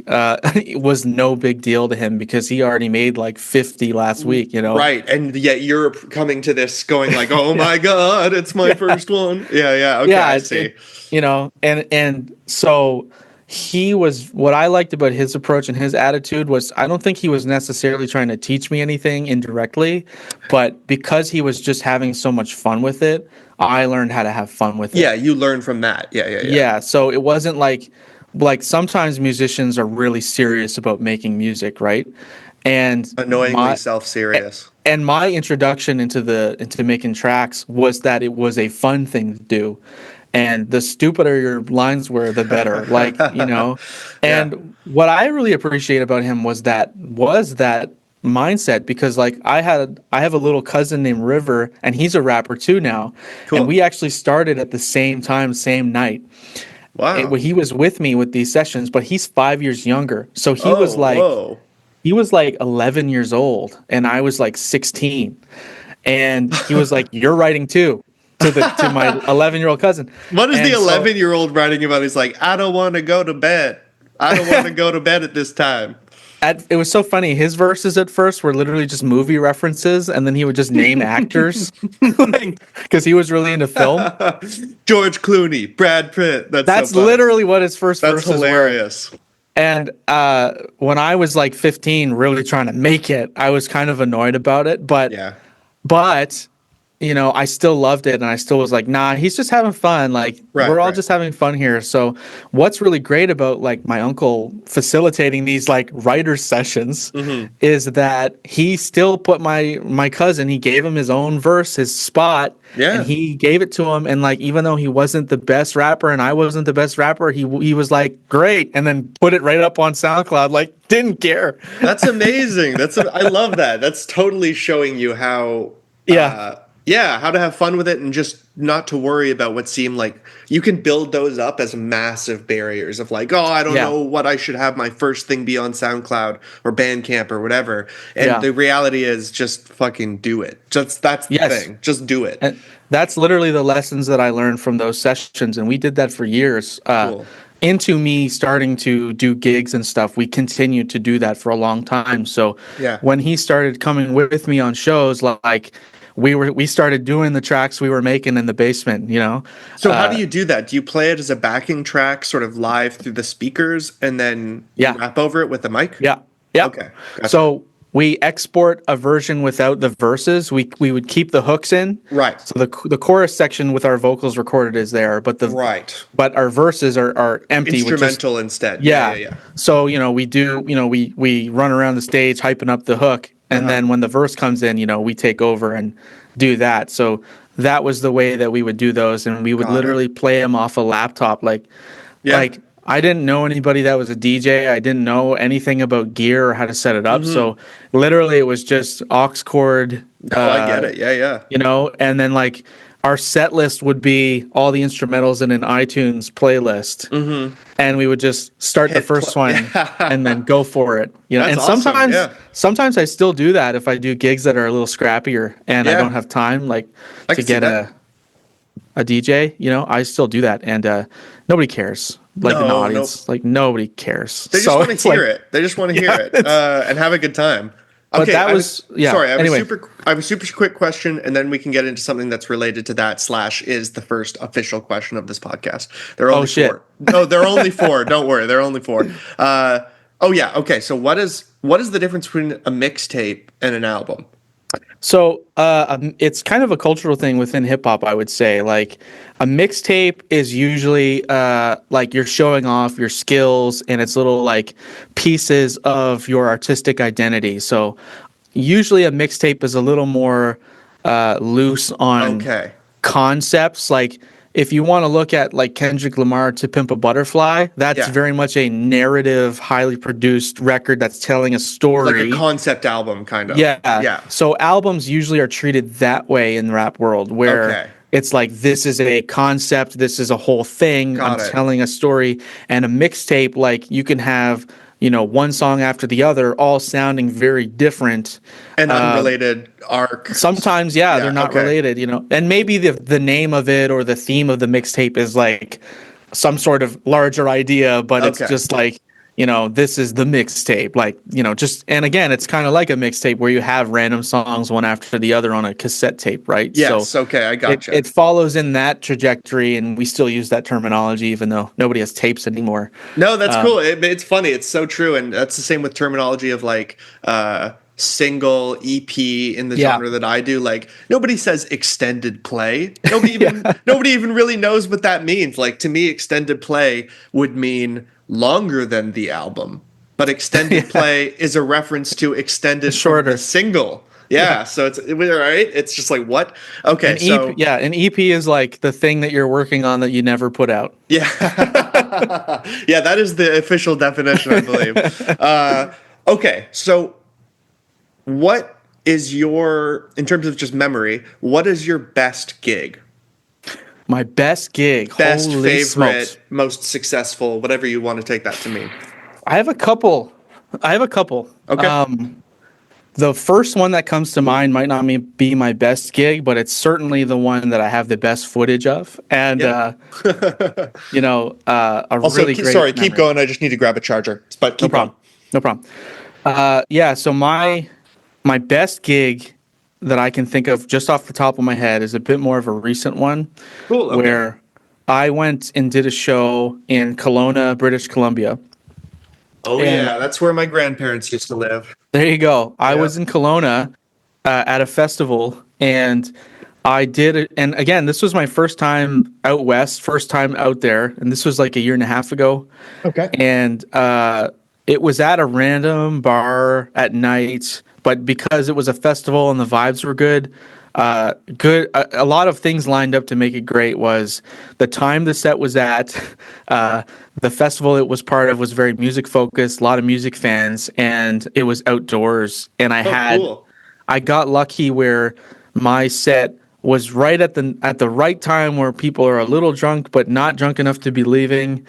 Speaker 2: was no big deal to him because he already made like 50 last week, you know.
Speaker 1: Right. And yet you're coming to this going like, oh my God, it's my first one. Yeah. Okay, I see.
Speaker 2: You know, and so he was, what I liked about his approach and his attitude was, I don't think he was necessarily trying to teach me anything indirectly, but because he was just having so much fun with it, I learned how to have fun with it.
Speaker 1: Yeah, you learn from that. Yeah.
Speaker 2: Yeah, so it wasn't like sometimes musicians are really serious about making music, right? And
Speaker 1: Annoyingly self-serious.
Speaker 2: and my introduction into making tracks was that it was a fun thing to do. And the stupider your lines were, the better. Like, you know. And what I really appreciate about him was that mindset, because like I have a little cousin named River, and he's a rapper too now.
Speaker 1: Cool.
Speaker 2: And we actually started at the same time, same night.
Speaker 1: Wow.
Speaker 2: He was with me with these sessions, but he's 5 years younger. So he was like
Speaker 1: whoa.
Speaker 2: he was like 11 years old and I was like 16. And he was like, "You're writing too." To my 11-year-old cousin.
Speaker 1: What is the 11-year-old writing about? He's like, I don't want to go to bed. I don't want to go to bed at this time.
Speaker 2: It was so funny. His verses at first were literally just movie references, and then he would just name actors, because he was really into film.
Speaker 1: George Clooney, Brad Pitt. That's so
Speaker 2: literally what his first verses
Speaker 1: hilarious.
Speaker 2: were. And when I was like 15, really trying to make it, I was kind of annoyed about it. But you know, I still loved it, and I still was like, nah, he's just having fun. Like, we're all just having fun here. So what's really great about like my uncle facilitating these like writer sessions is that he still put my cousin, he gave him his own verse, his spot, and he gave it to him. And like, even though he wasn't the best rapper and I wasn't the best rapper, he was like, great. And then put it right up on SoundCloud, like didn't care.
Speaker 1: That's amazing. I love that. That's totally showing you how, how to have fun with it and just not to worry about what seemed like you can build those up as massive barriers of like, oh, I don't know what I should have my first thing be on SoundCloud or Bandcamp or whatever. And the reality is just fucking do it. That's the thing. Just do it.
Speaker 2: And that's literally the lessons that I learned from those sessions. And we did that for years. Cool. Into me starting to do gigs and stuff, we continued to do that for a long time. So when he started coming with me on shows, like, we started doing the tracks we were making in the basement, you know.
Speaker 1: So how do you do that? Do you play it as a backing track, sort of live through the speakers, and then rap over it with the mic?
Speaker 2: Yeah. Okay. Gotcha. So we export a version without the verses. We would keep the hooks in. Right. So the chorus section with our vocals recorded is there, but but our verses are empty.
Speaker 1: Instrumental instead.
Speaker 2: Yeah. So we run around the stage hyping up the hook. And then when the verse comes in, you know, we take over and do that. So that was the way that we would do those. And we would literally play them off a laptop. Like I didn't know anybody that was a DJ. I didn't know anything about gear or how to set it up. So literally it was just aux cord.
Speaker 1: I get it. Yeah.
Speaker 2: You know, and then like our set list would be all the instrumentals in an iTunes playlist. And we would just start the first one and then go for it. You know, and sometimes I still do that if I do gigs that are a little scrappier and I don't have time to get a DJ, you know, I still do that. And nobody cares. Like an audience. Like nobody cares.
Speaker 1: They just want to hear it. They just want to hear it and have a good time. Okay,
Speaker 2: that sorry.
Speaker 1: I have a super quick question, and then we can get into something that's related to that. / is the first official question of this podcast. There are only 4. No, there are only 4. Don't worry, there are only 4. Oh yeah. Okay. So what is the difference between a mixtape and an album?
Speaker 2: So it's kind of a cultural thing within hip hop, I would say. Like a mixtape is usually like you're showing off your skills and it's little like pieces of your artistic identity. So usually a mixtape is a little more loose on
Speaker 1: Okay.
Speaker 2: concepts. Like if you want to look at like Kendrick Lamar to Pimp a Butterfly, that's
Speaker 1: Yeah.
Speaker 2: very much a narrative, highly produced record that's telling a
Speaker 1: Like a
Speaker 2: story.
Speaker 1: concept album, kind of.
Speaker 2: Yeah.
Speaker 1: Yeah.
Speaker 2: So albums usually are treated that way in the rap world, where
Speaker 1: Okay.
Speaker 2: it's like this is a concept, this is a whole thing, I'm
Speaker 1: Got it.
Speaker 2: telling a story. And a mixtape, like you can have, one song after the other, all sounding very different.
Speaker 1: An unrelated arc.
Speaker 2: Sometimes, yeah,
Speaker 1: Yeah.
Speaker 2: they're not
Speaker 1: Okay.
Speaker 2: related, and maybe the name of it or the theme of the mixtape is like some sort of larger idea, but it's
Speaker 1: Okay.
Speaker 2: just like, this is the mixtape. Like, just, and again, it's kind of like a mixtape where you have random songs one after the other on a cassette tape, right?
Speaker 1: Yes.
Speaker 2: So
Speaker 1: Okay. I
Speaker 2: it,
Speaker 1: gotcha.
Speaker 2: it follows in that trajectory, and we still use that terminology, even though nobody has tapes anymore.
Speaker 1: No, that's cool. It's funny. It's so true, and that's the same with terminology of like single EP in the
Speaker 2: Yeah.
Speaker 1: genre that I do. Like nobody says extended play. Nobody even
Speaker 2: Yeah.
Speaker 1: nobody even really knows what that means. Like to me, extended play would mean longer than the album, but extended play is a reference to extended from
Speaker 2: Shorter.
Speaker 1: the single. Yeah, so it's right. It's just like what? Okay,
Speaker 2: An
Speaker 1: so
Speaker 2: EP, yeah, an EP is like the thing that you're working on that you never put out.
Speaker 1: yeah, yeah, that is the official definition, I believe. Okay, so what is your, in terms of just memory, what is your best gig?
Speaker 2: My best gig,
Speaker 1: Best,
Speaker 2: holy
Speaker 1: favorite,
Speaker 2: smokes.
Speaker 1: most successful, whatever you want to take that to mean.
Speaker 2: I have a couple.
Speaker 1: Okay.
Speaker 2: The first one that comes to mind might not be my best gig, but it's certainly the one that I have the best footage of, and
Speaker 1: Yeah.
Speaker 2: a
Speaker 1: Also,
Speaker 2: really great.
Speaker 1: sorry, keep
Speaker 2: memory.
Speaker 1: going. I just need to grab a charger. But
Speaker 2: No
Speaker 1: keep going.
Speaker 2: problem. No problem. Yeah. So my best gig that I can think of just off the top of my head is a bit more of a recent one,
Speaker 1: Cool. Okay.
Speaker 2: where I went and did a show in Kelowna, British Columbia.
Speaker 1: Oh
Speaker 2: and-
Speaker 1: yeah, that's where my grandparents used to live.
Speaker 2: There you go. I
Speaker 1: Yeah.
Speaker 2: was in Kelowna at a festival, and I did it. And again, this was my first time out west, first time out there, and this was like a year and a half ago.
Speaker 1: Okay.
Speaker 2: And it was at a random bar at night, but because it was a festival and the vibes were good, a lot of things lined up to make it great. Was the time the set was at, the festival it was part of was very music focused, a lot of music fans, and it was outdoors. And
Speaker 1: Cool.
Speaker 2: I got lucky where my set was right at the right time where people are a little drunk but not drunk enough to be leaving,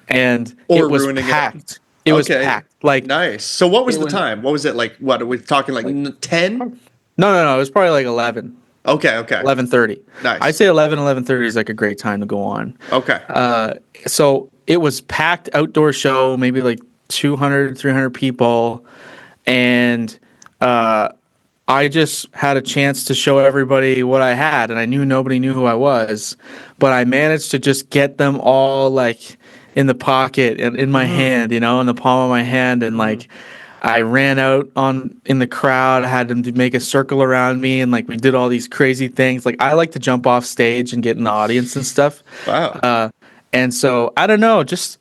Speaker 2: and
Speaker 1: Or
Speaker 2: it was
Speaker 1: ruining it.
Speaker 2: packed. It was
Speaker 1: Okay.
Speaker 2: packed. Like
Speaker 1: Nice. So what was
Speaker 2: It
Speaker 1: the
Speaker 2: was-
Speaker 1: time? What was it like? What are we talking like 10?
Speaker 2: no, it was probably like 11.
Speaker 1: Okay.
Speaker 2: 11:30.
Speaker 1: Nice.
Speaker 2: I'd say 11:30 is like a great time to go on.
Speaker 1: Okay.
Speaker 2: So it was packed outdoor show, maybe like 200, 300 people. And I just had a chance to show everybody what I had. And I knew nobody knew who I was. But I managed to just get them all like in the pocket and in my hand, in the palm of my hand. And like, I ran out in the crowd. I had them to make a circle around me, and like we did all these crazy things. Like I like to jump off stage and get in the audience and stuff.
Speaker 1: Wow.
Speaker 2: And so I don't know, just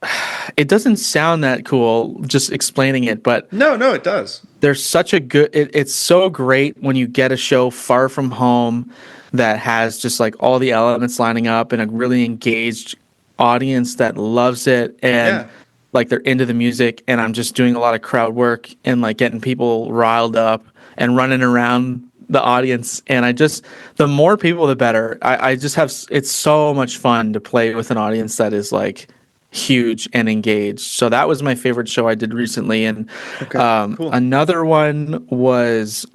Speaker 2: it doesn't sound that cool just explaining it, but
Speaker 1: No, it does.
Speaker 2: there's such a good. It's so great when you get a show far from home that has just like all the elements lining up and a really engaged audience that loves it and.
Speaker 1: Yeah.
Speaker 2: Like they're into the music, and I'm just doing a lot of crowd work and like getting people riled up and running around the audience. And the more people, the better. I just have, it's so much fun to play with an audience that is like huge and engaged. So that was my favorite show I did recently. And
Speaker 1: cool.
Speaker 2: another one was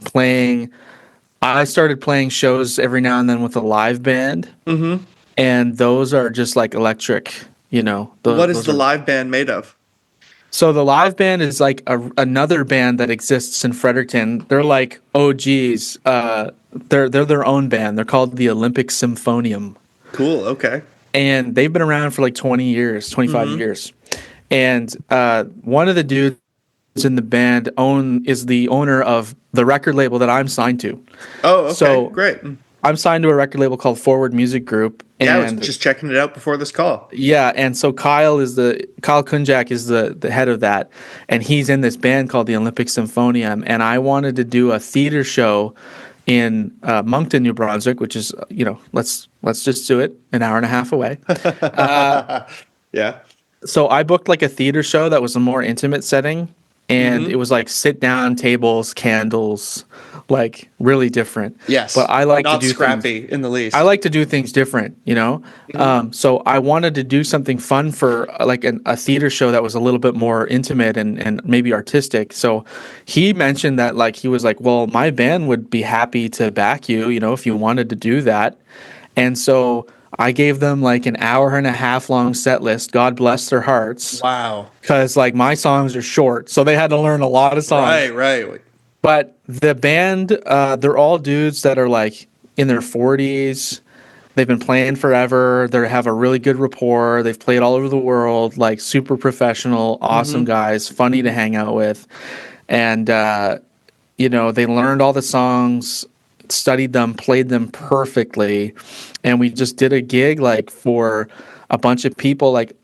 Speaker 2: I started playing shows every now and then with a live band. Mm-hmm. And those are just like electric.
Speaker 1: What is the live band made of?
Speaker 2: So the live band is like another band that exists in Fredericton. They're like OGs. They're their own band. They're called the Olympic Symphonium.
Speaker 1: Cool. Okay.
Speaker 2: And they've been around for like 20 years, 25 years. And one of the dudes in the band is the owner of the record label that I'm signed to.
Speaker 1: Oh, okay,
Speaker 2: So
Speaker 1: great.
Speaker 2: I'm signed to a record label called Forward Music Group.
Speaker 1: Yeah, I was
Speaker 2: And
Speaker 1: just checking it out before this call.
Speaker 2: yeah, and so Kyle Kunjak is the head of that, and he's in this band called the Olympic Symphonium. And I wanted to do a theater show in Moncton, New Brunswick, which is let's just do it, an hour and a half away.
Speaker 1: Yeah.
Speaker 2: So I booked like a theater show that was a more intimate setting, and it was like sit down tables, candles, like really different.
Speaker 1: Yes.
Speaker 2: But I like
Speaker 1: not
Speaker 2: to do
Speaker 1: scrappy
Speaker 2: things,
Speaker 1: in the least.
Speaker 2: I like to do things different, So I wanted to do something fun for like a theater show that was a little bit more intimate and maybe artistic. So he mentioned that like he was like, well, my band would be happy to back you, if you wanted to do that. And so I gave them like an hour and a half long set list. God bless their hearts.
Speaker 1: Wow.
Speaker 2: Because like my songs are short, so they had to learn a lot of songs.
Speaker 1: Right.
Speaker 2: But the band, they're all dudes that are like in their 40s. They've been playing forever. They have a really good rapport. They've played all over the world, like super professional, awesome guys, funny to hang out with. And, they learned all the songs, studied them, played them perfectly. And we just did a gig like for a bunch of people, like,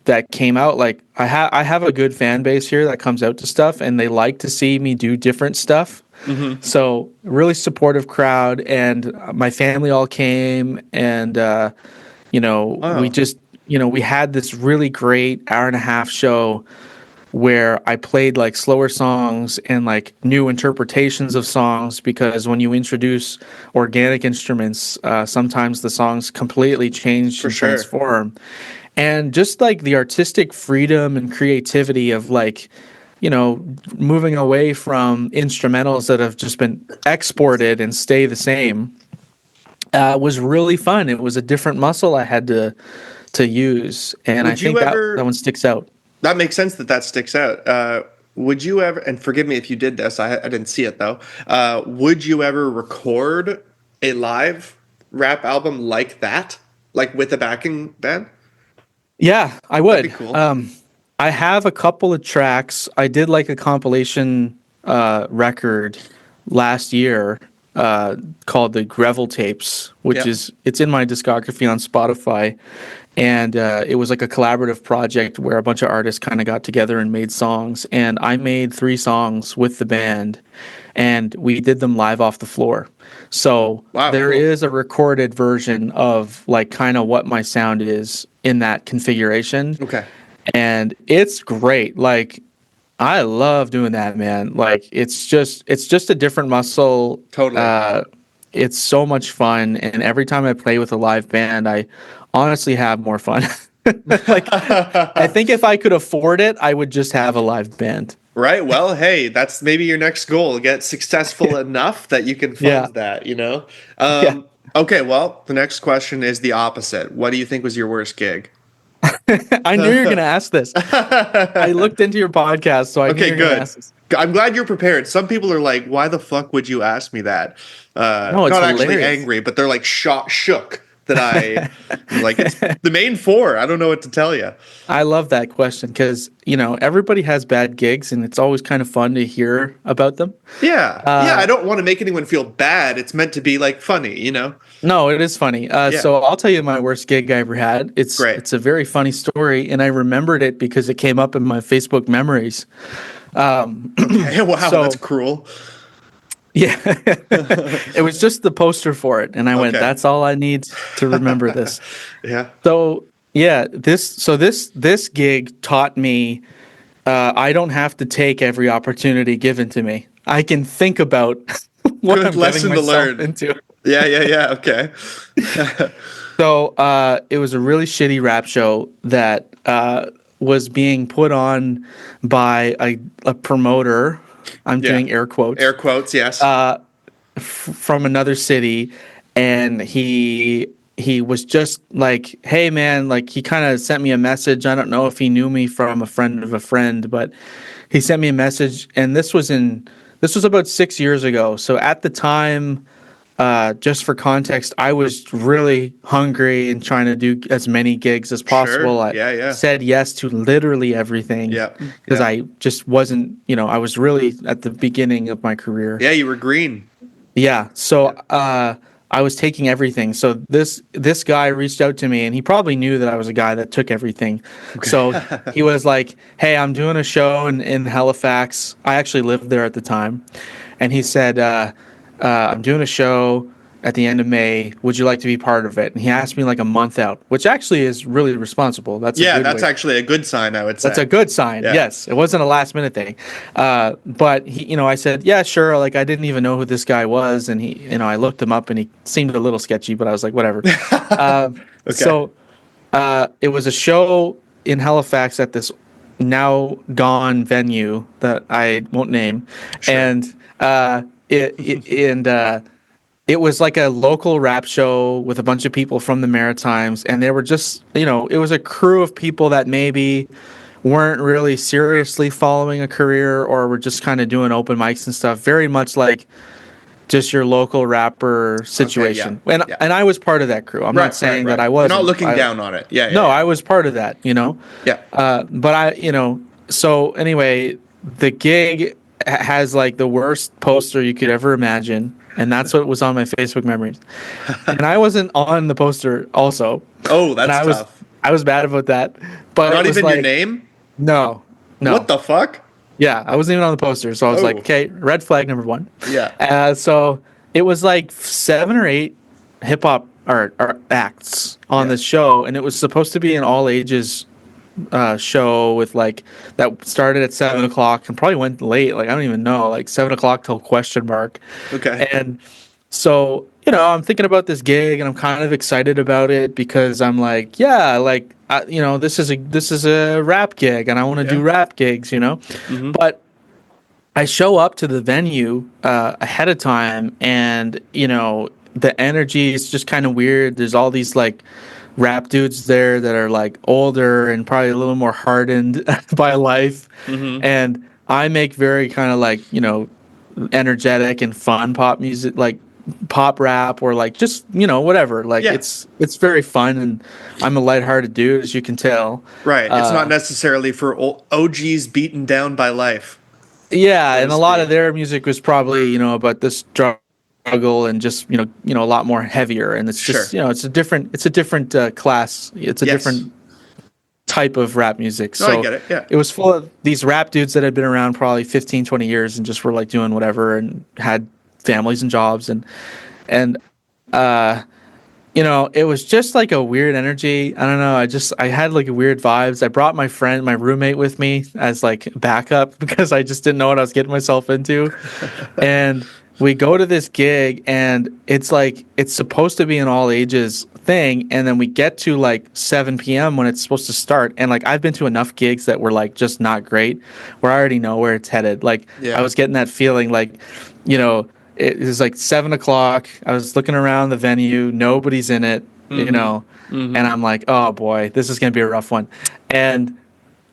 Speaker 2: that came out. Like I have a good fan base here that comes out to stuff, and they like to see me do different stuff. So really supportive crowd, and my family all came, and
Speaker 1: Wow.
Speaker 2: we just we had this really great hour and a half show where I played like slower songs and like new interpretations of songs, because when you introduce organic instruments, sometimes the songs completely change and transform. And just like the artistic freedom and creativity of like, moving away from instrumentals that have just been exported and stay the same, was really fun. It was a different muscle I had to use, and I think that one sticks out.
Speaker 1: That makes sense that sticks out. Would you ever, and forgive me if you did this, I didn't see it though, would you ever record a live rap album like that, like with a backing band?
Speaker 2: Yeah, I would.
Speaker 1: That'd be cool.
Speaker 2: I have a couple of tracks. I did like a compilation record last year called the Gravel Tapes, which it's in my discography on Spotify. And it was like a collaborative project where a bunch of artists kind of got together and made songs. And I made 3 songs with the band, and we did them live off the floor. So there is a recorded version of like kind of what my sound is in that configuration.
Speaker 1: Okay.
Speaker 2: And it's great. Like I love doing that, man. Like it's just a different muscle.
Speaker 1: Totally.
Speaker 2: It's so much fun, and every time I play with a live band, I honestly have more fun. Like I think if I could afford it, I would just have a live band.
Speaker 1: Right. Well, hey, that's maybe your next goal. Get successful enough that you can fund that, Okay, well, the next question is the opposite. What do you think was your worst gig?
Speaker 2: I knew you were going to ask this. I looked into your podcast, so I knew you were going to ask this.
Speaker 1: I'm glad you're prepared. Some people are like, why the fuck would you ask me that?
Speaker 2: No, it's
Speaker 1: not
Speaker 2: hilarious.
Speaker 1: Actually angry, but they're like shook that I like it's the main 4. I don't know what to tell you.
Speaker 2: I love that question because, everybody has bad gigs, and it's always kind of fun to hear about them.
Speaker 1: Yeah. I don't want to make anyone feel bad. It's meant to be like funny,
Speaker 2: No, it is funny. So I'll tell you my worst gig I ever had. It's a very funny story, and I remembered it because it came up in my Facebook memories.
Speaker 1: Okay, wow, that's cruel.
Speaker 2: Yeah, it was just the poster for it, and I went, "That's all I need to remember this."
Speaker 1: Yeah.
Speaker 2: So this gig taught me I don't have to take every opportunity given to me. I can think about what
Speaker 1: Good
Speaker 2: I'm
Speaker 1: lesson
Speaker 2: getting
Speaker 1: to
Speaker 2: myself
Speaker 1: learn.
Speaker 2: into.
Speaker 1: Yeah. Okay.
Speaker 2: So it was a really shitty rap show that was being put on by a promoter. I'm doing air quotes.
Speaker 1: Air quotes, yes.
Speaker 2: From another city, and he was just like, "Hey, man!" Like he kind of sent me a message. I don't know if he knew me from a friend of a friend, but he sent me a message, and this was about 6 years ago. So at the time, just for context, I was really hungry and trying to do as many gigs as possible.
Speaker 1: Sure.
Speaker 2: I
Speaker 1: Yeah.
Speaker 2: said yes to literally everything
Speaker 1: Yeah.
Speaker 2: because
Speaker 1: Yeah.
Speaker 2: I just wasn't, I was really at the beginning of my career.
Speaker 1: Yeah, you were green.
Speaker 2: Yeah. So I was taking everything. So this guy reached out to me, and he probably knew that I was a guy that took everything. So he was like, "Hey, I'm doing a show in Halifax. I actually lived there at the time." And he said, "I'm doing a show at the end of May. Would you like to be part of it?" And he asked me like a month out, which actually is really responsible. That's a good
Speaker 1: That's
Speaker 2: way.
Speaker 1: actually a good sign, I would say.
Speaker 2: That's a good sign.
Speaker 1: Yeah.
Speaker 2: Yes, it wasn't a last minute thing. But he, I said, yeah, sure. Like I didn't even know who this guy was, and I looked him up, and he seemed a little sketchy, but I was like, whatever.
Speaker 1: Okay.
Speaker 2: So it was a show in Halifax at this now gone venue that I won't name,
Speaker 1: Sure.
Speaker 2: and it was like a local rap show with a bunch of people from the Maritimes, and they were just, it was a crew of people that maybe weren't really seriously following a career or were just kind of doing open mics and stuff. Very much like just your local rapper situation.
Speaker 1: Okay, yeah.
Speaker 2: And I was part of that crew. I'm not saying that I wasn't.
Speaker 1: You're not looking down on it. Yeah.
Speaker 2: No, I was part of that,
Speaker 1: Yeah.
Speaker 2: But so anyway, the gig has like the worst poster you could ever imagine. And that's what was on my Facebook memories. And I wasn't on the poster also.
Speaker 1: Oh, that's tough.
Speaker 2: I was bad about that. But
Speaker 1: not
Speaker 2: it was
Speaker 1: even
Speaker 2: like,
Speaker 1: your name?
Speaker 2: No.
Speaker 1: What the fuck?
Speaker 2: Yeah, I wasn't even on the poster. So I was like, okay, red flag number 1.
Speaker 1: Yeah.
Speaker 2: So it was like 7 or 8 hip hop or acts on this show. And it was supposed to be an all ages show with like that started at 7:00 and probably went late. Like I don't even know, like 7:00 till question mark.
Speaker 1: Okay.
Speaker 2: And so I'm thinking about this gig and I'm kind of excited about it because I'm like, yeah, like this is a rap gig and I want to do rap gigs,
Speaker 1: Mm-hmm.
Speaker 2: But I show up to the venue ahead of time and the energy is just kind of weird. There's all these like rap dudes there that are like older and probably a little more hardened by life.
Speaker 1: Mm-hmm.
Speaker 2: And I make very kind of like, energetic and fun pop music, like pop rap or like just, whatever. Like it's very fun and I'm a lighthearted dude, as you can tell.
Speaker 1: Right. It's not necessarily for OGs beaten down by life.
Speaker 2: Yeah. And a lot of their music was probably, about this struggle and just a lot more heavier, and it's just it's a different class. It's a different type of rap music. So
Speaker 1: I get it. Yeah.
Speaker 2: It was full of these rap dudes that had been around probably 15-20 years and just were like doing whatever and had families and jobs and it was just like a weird energy. I don't know. I had like weird vibes. I brought my roommate with me as like backup because I just didn't know what I was getting myself into. And we go to this gig and it's like, it's supposed to be an all ages thing. And then we get to like 7 p.m. when it's supposed to start. And like, I've been to enough gigs that were like just not great where I already know where it's headed. Like I was getting that feeling like, it was like 7:00. I was looking around the venue. Nobody's in it, and I'm like, oh boy, this is going to be a rough one. And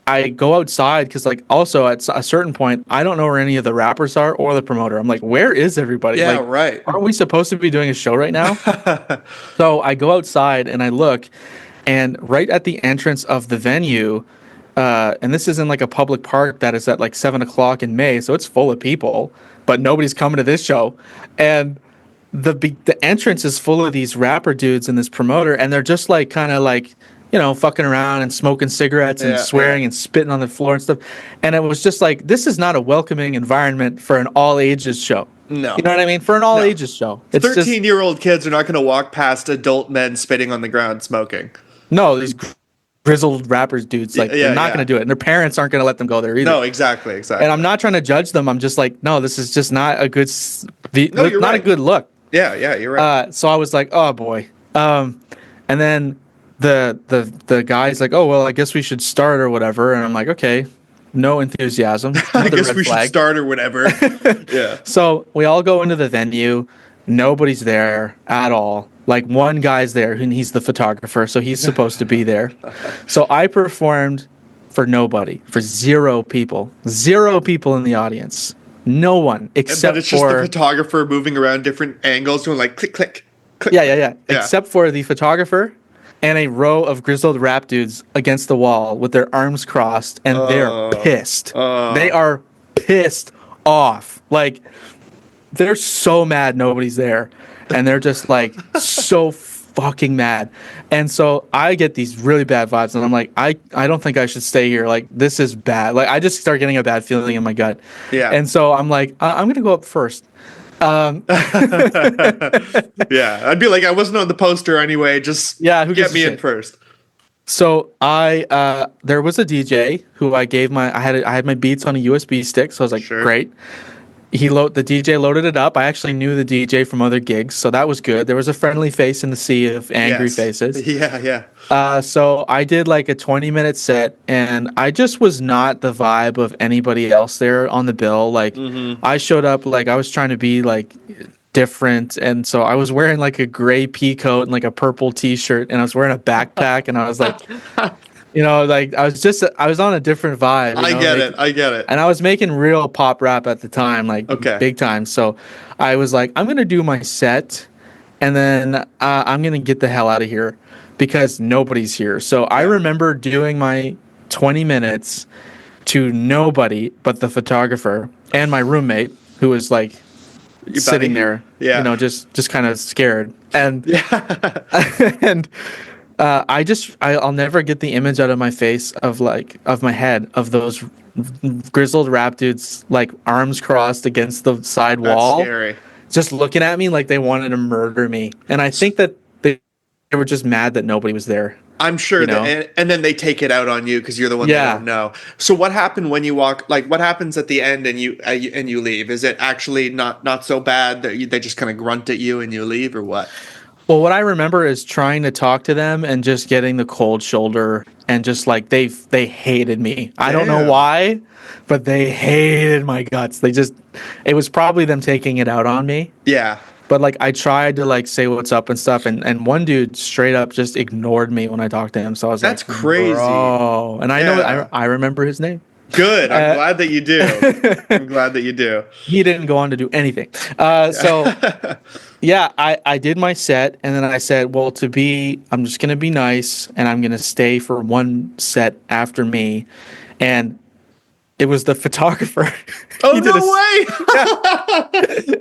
Speaker 2: I go outside because, like, also at a certain point, I don't know where any of the rappers are or the promoter. I'm like, where is everybody?
Speaker 1: Yeah,
Speaker 2: like,
Speaker 1: right.
Speaker 2: Aren't we supposed to be doing a show right now? So I go outside and I look, and right at the entrance of the venue, and this is in like a public park that is at like 7:00 in May, so it's full of people, but nobody's coming to this show. And the entrance is full of these rapper dudes and this promoter, and they're just like kind of like, fucking around and smoking cigarettes and swearing and spitting on the floor and stuff. And it was just like, this is not a welcoming environment for an all ages show.
Speaker 1: No.
Speaker 2: You know what I mean? For an all ages show. It's
Speaker 1: 13-year-old kids are not going to walk past adult men spitting on the ground smoking.
Speaker 2: No, these grizzled rappers dudes, like they're not going to do it. And their parents aren't going to let them go there either.
Speaker 1: No, exactly.
Speaker 2: And I'm not trying to judge them. I'm just like, no, this is just not a good, a good look.
Speaker 1: Yeah, you're right.
Speaker 2: So I was like, oh boy. And then the guy's like, oh, well, I guess we should start or whatever. And I'm like, okay, no enthusiasm.
Speaker 1: I guess we should start or whatever. Yeah.
Speaker 2: So we all go into the venue. Nobody's there at all. Like one guy's there and he's the photographer. So he's supposed to be there. So I performed for nobody, for 0 people in the audience. No one
Speaker 1: But
Speaker 2: except
Speaker 1: it's just the
Speaker 2: for
Speaker 1: photographer moving around different angles, doing like click, click, click.
Speaker 2: yeah.
Speaker 1: Yeah.
Speaker 2: Except for the photographer and a row of grizzled rap dudes against the wall with their arms crossed, and they're pissed. They are pissed off. Like, they're so mad nobody's there, and they're just like so fucking mad. And so I get these really bad vibes, and I'm like, I don't think I should stay here. Like, this is bad. Like, I just start getting a bad feeling in my gut.
Speaker 1: Yeah.
Speaker 2: And so I'm like, I'm gonna go up first.
Speaker 1: Yeah, I'd be like, I wasn't on the poster anyway. Just
Speaker 2: Yeah, who
Speaker 1: get
Speaker 2: gives a
Speaker 1: me in
Speaker 2: shit?
Speaker 1: first.
Speaker 2: So there was a DJ who I had my beats on a USB stick, so I was like,
Speaker 1: Sure.
Speaker 2: great. The DJ loaded it up. I actually knew the DJ from other gigs, so that was good. There was a friendly face in the sea of angry
Speaker 1: Yes.
Speaker 2: faces.
Speaker 1: Yeah.
Speaker 2: So I did like a 20-minute set, and I just was not the vibe of anybody else there on the bill. Like, I showed up like I was trying to be like different, and so I was wearing like a gray pea coat and like a purple t-shirt, and I was wearing a backpack, and I was like, like I was on a different vibe.
Speaker 1: I get it.
Speaker 2: And I was making real pop rap at the time, like big time. So I was like, I'm going to do my set, and then I'm going to get the hell out of here because nobody's here. So I remember doing my 20 minutes to nobody but the photographer and my roommate, who was like sitting there, just kind of scared. And and I'll never get the image out of my face of my head of those grizzled rap dudes, like arms crossed against the side wall,
Speaker 1: scary.
Speaker 2: Just looking at me like they wanted to murder me. And I think that they were just mad that nobody was there.
Speaker 1: I'm sure that, and then they take it out on you because you're the one that don't know. So what happened when you walk? Like, what happens at the end and you leave? Is it actually not so bad that they just kind of grunt at you and you leave, or what?
Speaker 2: Well, what I remember is trying to talk to them and just getting the cold shoulder, and just like they hated me. I don't know why, but they hated my guts. It was probably them taking it out on me.
Speaker 1: Yeah.
Speaker 2: But like I tried to like say what's up and stuff, and one dude straight up just ignored me when I talked to him. So I was
Speaker 1: That's
Speaker 2: like,
Speaker 1: crazy.
Speaker 2: Bro. And I know I remember his name.
Speaker 1: Good. I'm glad that you do. I'm glad that you do.
Speaker 2: He didn't go on to do anything. So yeah, I did my set, and then I said, well, I'm just going to be nice, and I'm going to stay for one set after me. And it was the photographer.
Speaker 1: Oh, no way.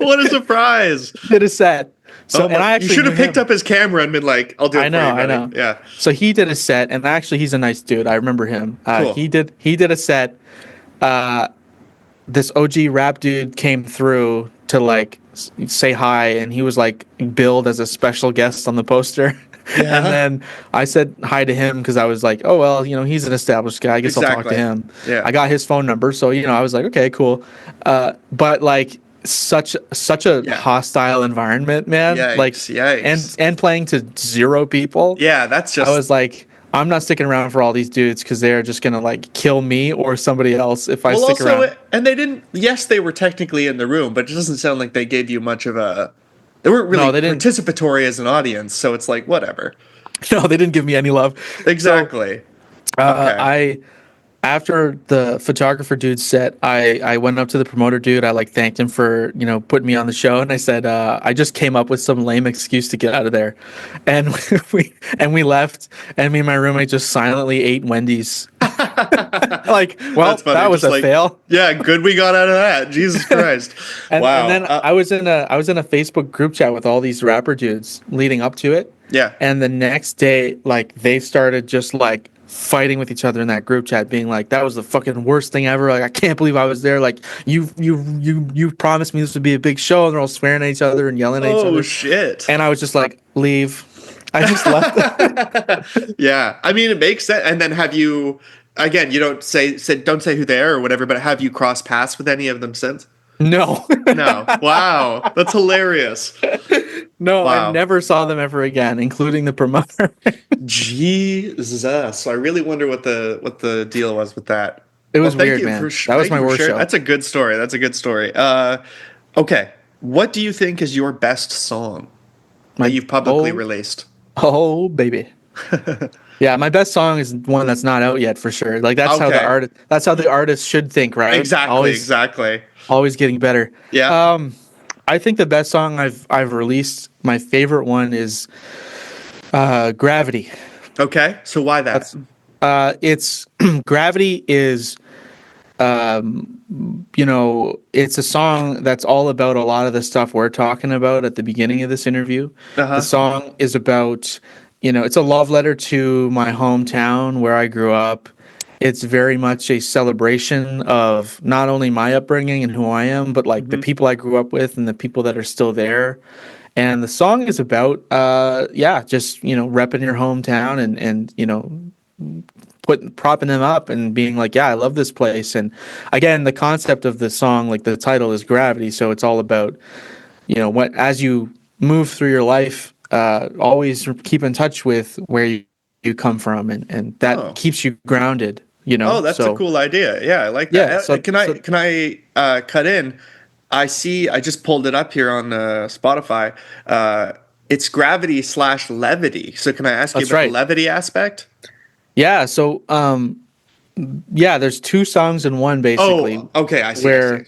Speaker 1: What a surprise.
Speaker 2: Did a set. So, and I actually
Speaker 1: you should have picked up his camera and been like, I'll do it for you,
Speaker 2: I know.
Speaker 1: Yeah.
Speaker 2: So he did a set, and actually he's a nice dude. I remember him.
Speaker 1: Cool.
Speaker 2: He did a set. This OG rap dude came through to like say hi, and he was like billed as a special guest on the poster. Yeah. And then I said hi to him because I was like, oh, well, he's an established guy. I guess I'll talk to him.
Speaker 1: Yeah.
Speaker 2: I got his phone number. So, I was like, okay, cool. But like such a hostile environment, man.
Speaker 1: Yikes,
Speaker 2: like,
Speaker 1: yikes.
Speaker 2: And playing to zero people.
Speaker 1: Yeah, that's just.
Speaker 2: I was like, I'm not sticking around for all these dudes because they're just going to like kill me or somebody else if I stick around.
Speaker 1: And they didn't, yes, they were technically in the room, but it doesn't sound like they gave you much of a. They weren't really participatory as an audience, so it's like, whatever.
Speaker 2: No, they didn't give me any love.
Speaker 1: Exactly.
Speaker 2: So, after the photographer dude set, I went up to the promoter dude. I like thanked him for, putting me on the show. And I said, I just came up with some lame excuse to get out of there. And we left, and me and my roommate just silently ate Wendy's. Like, well, that was a fail.
Speaker 1: Yeah, good we got out of that. Jesus Christ. Wow.
Speaker 2: And then I was in a Facebook group chat with all these rapper dudes leading up to it.
Speaker 1: Yeah.
Speaker 2: And the next day, like, they started just like fighting with each other in that group chat, being like, that was the fucking worst thing ever. Like, I can't believe I was there. Like, you promised me this would be a big show, and they're all swearing at each other and yelling at each other.
Speaker 1: Oh shit.
Speaker 2: And I was just like, leave. I just left.
Speaker 1: Yeah. I mean, it makes sense. And then have you, again, you don't say who they are or whatever, but have you crossed paths with any of them since?
Speaker 2: No.
Speaker 1: No. Wow. That's hilarious.
Speaker 2: No, wow. I never saw them ever again, including the promoter.
Speaker 1: Jesus. I really wonder what the deal was with that.
Speaker 2: It was weird, man. That was my worst show.
Speaker 1: That's a good story. Okay. What do you think is your best song that you've publicly released?
Speaker 2: Oh, baby. Yeah, my best song is one that's not out yet for sure. Like
Speaker 1: Okay.
Speaker 2: that's how the artist should think, right?
Speaker 1: Exactly, exactly.
Speaker 2: Always getting better.
Speaker 1: Yeah.
Speaker 2: I think the best song I've released, my favorite one is Gravity.
Speaker 1: Okay. So why that?
Speaker 2: That's it's Gravity is it's a song that's all about a lot of the stuff we're talking about at the beginning of this interview. The
Speaker 1: Uh-huh.
Speaker 2: song is about, it's a love letter to my hometown where I grew up. It's very much a celebration of not only my upbringing and who I am, but like the
Speaker 1: Hmm.
Speaker 2: people I grew up with and the people that are still there. And the song is about, just, repping your hometown and, propping them up and being like, yeah, I love this place. And again, the concept of the song, like the title is Gravity. So it's all about, what, as you move through your life, always keep in touch with where you come from and that
Speaker 1: Oh.
Speaker 2: keeps you grounded,
Speaker 1: Oh, that's a
Speaker 2: So
Speaker 1: cool idea. Yeah, I like that.
Speaker 2: yeah.
Speaker 1: Can I cut in? I just pulled it up here on Spotify. It's gravity slash levity. So can I ask you
Speaker 2: That's
Speaker 1: about the
Speaker 2: right.
Speaker 1: levity aspect?
Speaker 2: Yeah. So, there's two songs in one basically
Speaker 1: Oh, okay. I see. I see.
Speaker 2: where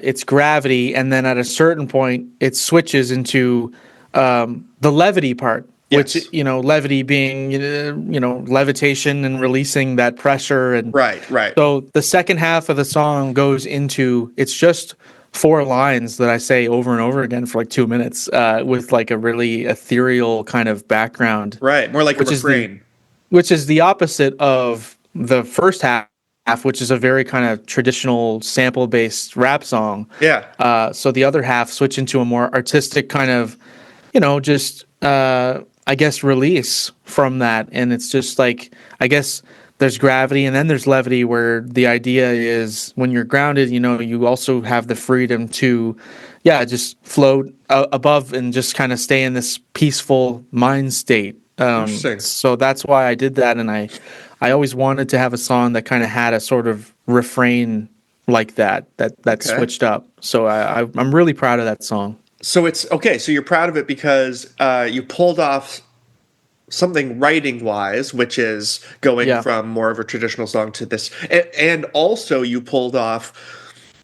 Speaker 2: it's gravity, and then at a certain point, it switches into the levity part, which
Speaker 1: Yes.
Speaker 2: levity being levitation and releasing that pressure, and
Speaker 1: Right. Right.
Speaker 2: so the second half of the song goes into it's just four lines that I say over and over again for like 2 minutes with like a really ethereal kind of background,
Speaker 1: Right. More like a
Speaker 2: which is the
Speaker 1: refrain.
Speaker 2: which is the opposite of the first half, which is a very kind of traditional sample based rap song.
Speaker 1: Yeah.
Speaker 2: So the other half switch into a more artistic kind of, just I guess release from that, and it's just like I guess there's gravity and then there's levity, where the idea is when you're grounded, you also have the freedom to, yeah, just float above and just kind of stay in this peaceful mind state.
Speaker 1: Interesting.
Speaker 2: So that's why I did that, and I always wanted to have a song that kind of had a sort of refrain like that
Speaker 1: Okay.
Speaker 2: switched up. So I'm really proud of that song.
Speaker 1: So it's okay. So you're proud of it because you pulled off something writing wise, which is going
Speaker 2: Yeah,
Speaker 1: from more of a traditional song to this, and also you pulled off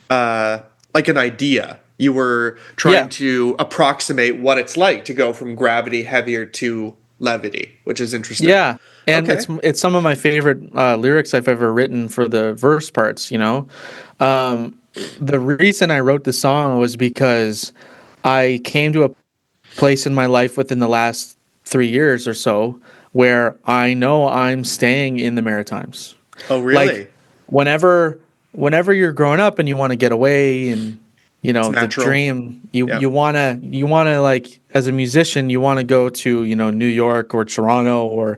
Speaker 1: like an idea. You were trying
Speaker 2: yeah,
Speaker 1: to approximate what it's like to go from gravity heavier to levity, which is interesting.
Speaker 2: yeah. And
Speaker 1: Okay.
Speaker 2: it's some of my favorite lyrics I've ever written for the verse parts. The reason I wrote the song was because I came to a place in my life within the last 3 years or so where I know I'm staying in the Maritimes.
Speaker 1: Oh,
Speaker 2: Like
Speaker 1: really?
Speaker 2: whenever whenever you're growing up and you want to get away, and
Speaker 1: It's
Speaker 2: the
Speaker 1: natural.
Speaker 2: dream, you
Speaker 1: Yeah.
Speaker 2: you want to like, as a musician, you want to go to, New York or Toronto or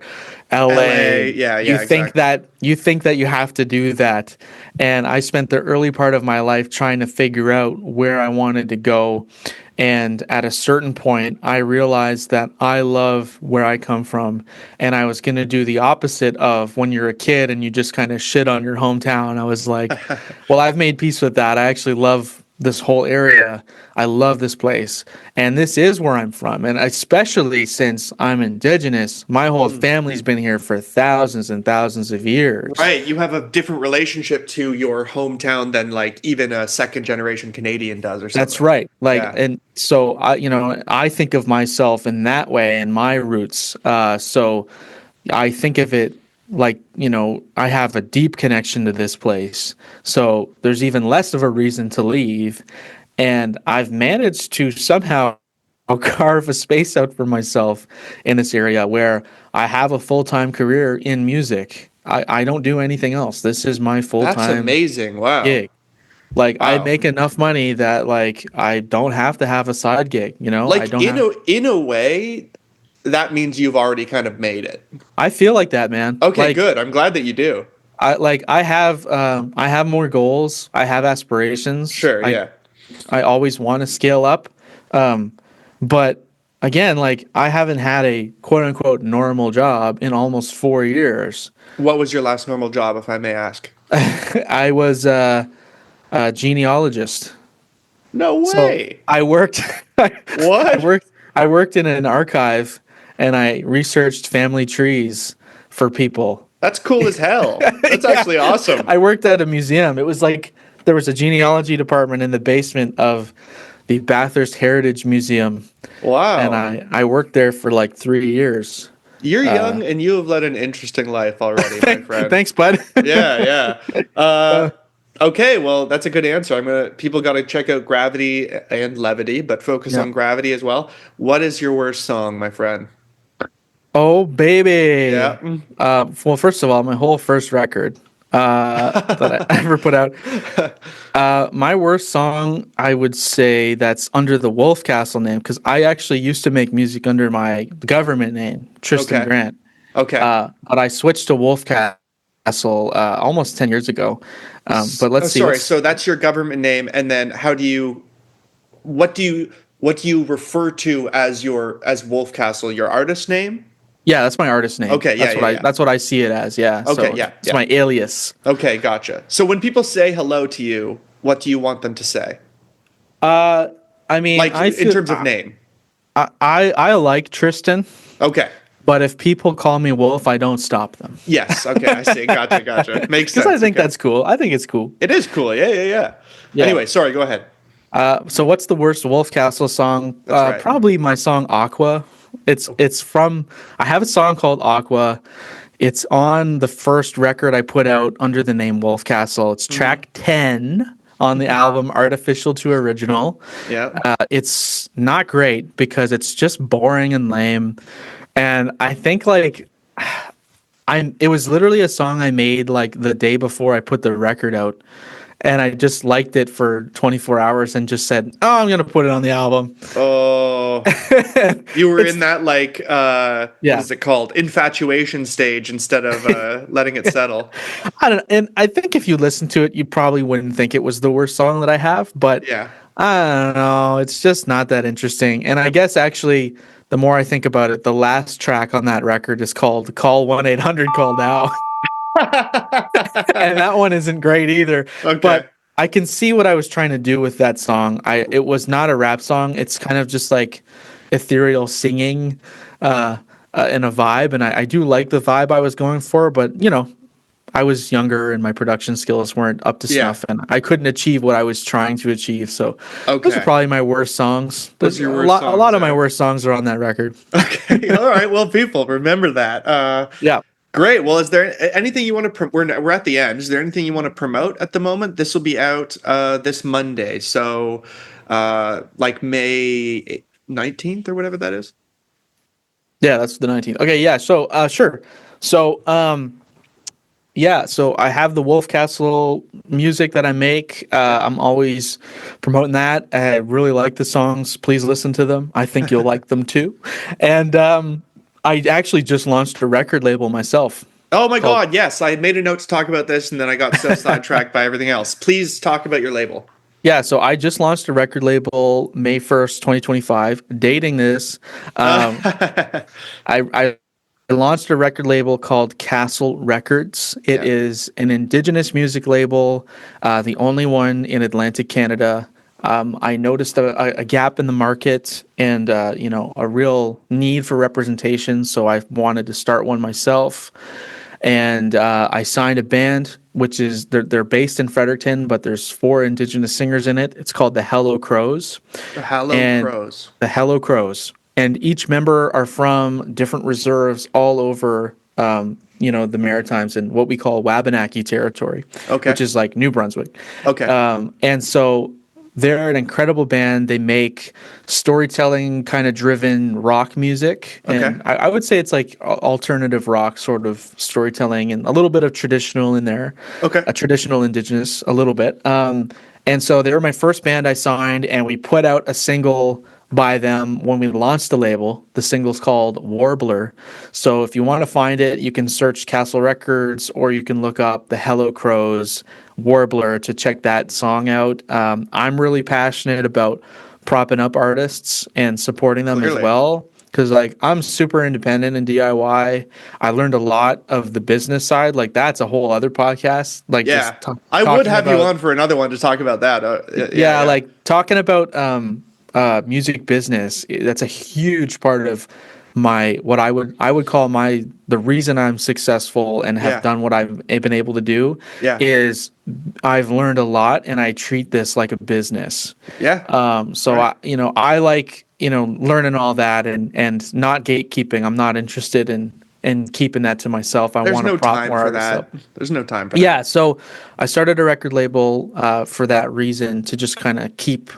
Speaker 2: LA.
Speaker 1: LA. Yeah.
Speaker 2: You
Speaker 1: Yeah.
Speaker 2: think
Speaker 1: Exactly.
Speaker 2: that you have to do that. And I spent the early part of my life trying to figure out where I wanted to go. And at a certain point, I realized that I love where I come from. And I was going to do the opposite of when you're a kid and you just kind of shit on your hometown. I was like, well, I've made peace with that. I actually love this whole area. I love this place. And this is where I'm from. And especially since I'm indigenous, my whole family's been here for thousands and thousands of years.
Speaker 1: Right. You have a different relationship to your hometown than like even a second generation Canadian does or
Speaker 2: That's
Speaker 1: something.
Speaker 2: right. Like,
Speaker 1: Yeah.
Speaker 2: and so I think of myself in that way and my roots. So I think of it like, I have a deep connection to this place. So there's even less of a reason to leave. And I've managed to somehow carve a space out for myself in this area where I have a full time career in music. I don't do anything else. This is my full
Speaker 1: That's
Speaker 2: time
Speaker 1: amazing. Wow.
Speaker 2: gig. Like I
Speaker 1: Wow.
Speaker 2: make enough money that like I don't have to have a side gig, I
Speaker 1: Like
Speaker 2: don't have
Speaker 1: in a way, that means you've already kind of made it.
Speaker 2: I feel like that, man.
Speaker 1: Okay,
Speaker 2: Like
Speaker 1: good. I'm glad that you do.
Speaker 2: I have more goals. I have aspirations.
Speaker 1: Sure, yeah.
Speaker 2: I always want to scale up. Um but again, like I haven't had a quote unquote normal job in almost 4 years.
Speaker 1: What was your last normal job, if I may ask?
Speaker 2: I was a genealogist.
Speaker 1: No
Speaker 2: So
Speaker 1: way.
Speaker 2: I worked I
Speaker 1: What?
Speaker 2: worked I worked in an archive, and I researched family trees for people.
Speaker 1: That's cool as hell. That's actually awesome.
Speaker 2: I worked at a museum. It was like there was a genealogy department in the basement of the Bathurst Heritage Museum.
Speaker 1: Wow.
Speaker 2: And I worked there for like 3 years.
Speaker 1: You're young and you have led an interesting life already, my friend.
Speaker 2: Thanks, bud.
Speaker 1: Yeah. Okay, well, that's a good answer. People got to check out Gravity and Levity, but focus on Gravity as well. What is your worst song, my friend?
Speaker 2: Oh, baby.
Speaker 1: Yeah.
Speaker 2: Well, first of all, my whole first record that I ever put out. My worst song, I would say that's under the Wolf Castle name, because I actually used to make music under my government name, Tristan Grant.
Speaker 1: Okay.
Speaker 2: But I switched to Wolf Castle almost 10 years ago. But let's see.
Speaker 1: Sorry, so that's your government name, and then what do you refer to as Wolf Castle, your artist name?
Speaker 2: Yeah, that's my artist name.
Speaker 1: Okay,
Speaker 2: that's what I see it as. Yeah.
Speaker 1: Okay,
Speaker 2: so it's my alias.
Speaker 1: Okay, gotcha. So when people say hello to you, what do you want them to say?
Speaker 2: I mean,
Speaker 1: like in terms of name.
Speaker 2: I like Tristan.
Speaker 1: Okay.
Speaker 2: But if people call me Wolf, I don't stop them.
Speaker 1: Yes. Okay. I see. Gotcha. Makes sense.
Speaker 2: Because I think that's cool. I think it's cool.
Speaker 1: It is cool. Yeah. Anyway, sorry. Go ahead.
Speaker 2: So what's the worst Wolf Castle song?
Speaker 1: Right.
Speaker 2: Probably my song Aqua. It's from. I have a song called Aqua. It's on the first record I put out under the name Wolf Castle. It's track 10 on the album Artificial to Original.
Speaker 1: Yeah.
Speaker 2: It's not great because it's just boring and lame. And I think like it was literally a song I made like the day before I put the record out, and I just liked it for 24 hours and just said, "Oh, I'm gonna put it on the album."
Speaker 1: Oh, you were in that like what is it called, infatuation stage instead of letting it settle.
Speaker 2: I don't know, and I think if you listen to it, you probably wouldn't think it was the worst song that I have, but I don't know, it's just not that interesting. And I guess actually, the more I think about it, the last track on that record is called Call 1-800-CALL-NOW. And that one isn't great either.
Speaker 1: Okay.
Speaker 2: But I can see what I was trying to do with that song. It was not a rap song. It's kind of just like ethereal singing in a vibe. And I do like the vibe I was going for, but I was younger and my production skills weren't up to snuff, and I couldn't achieve what I was trying to achieve. So those are probably my worst songs. A lot of my worst songs are on that record.
Speaker 1: Okay. All right. Well, people, remember that. Great. Well, is there anything you want to we're at the end. Is there anything you want to promote at the moment? This will be out this Monday. So like May 19th or whatever that is.
Speaker 2: Yeah, that's the 19th. Okay, yeah. So sure. So so I have the Wolf Castle music that I make. I'm always promoting that. I really like the songs. Please listen to them. I think you'll like them too. And I actually just launched a record label myself.
Speaker 1: Oh my God, yes. I made a note to talk about this, and then I got so sidetracked by everything else. Please talk about your label.
Speaker 2: Yeah, so I just launched a record label May 1st, 2025. Dating this. I launched a record label called Castle Records. It is an Indigenous music label, the only one in Atlantic Canada. I noticed a gap in the market and a real need for representation, so I wanted to start one myself. And I signed a band, which is they're based in Fredericton, but there's 4 Indigenous singers in it. It's called the Hello Crows.
Speaker 1: The Hello Crows.
Speaker 2: And each member are from different reserves all over, the Maritimes and what we call Wabanaki territory, which is like New Brunswick.
Speaker 1: Okay.
Speaker 2: And so they're an incredible band. They make storytelling kind of driven rock music. And I would say it's like alternative rock sort of storytelling and a little bit of traditional in there. Okay. A traditional Indigenous, a little bit. And so they were my first band I signed, and we put out a single by them when we launched the label. The single's called Warbler. So if you want to find it, you can search Castle Records, or you can look up the Hello Crows Warbler to check that song out. I'm really passionate about propping up artists and supporting them as well, because like I'm super independent in DIY. I learned a lot of the business side. Like that's a whole other podcast. Like
Speaker 1: I would have you on for another one to talk about that.
Speaker 2: Like talking about music business, that's a huge part of what I would call the reason I'm successful and have done what I've been able to do is I've learned a lot, and I treat this like a business. So I like, learning all that and not gatekeeping. I'm not interested in keeping that to myself. I want to prop more artists up.
Speaker 1: There's no time for that.
Speaker 2: Yeah, so I started a record label for that reason, to just kind of keep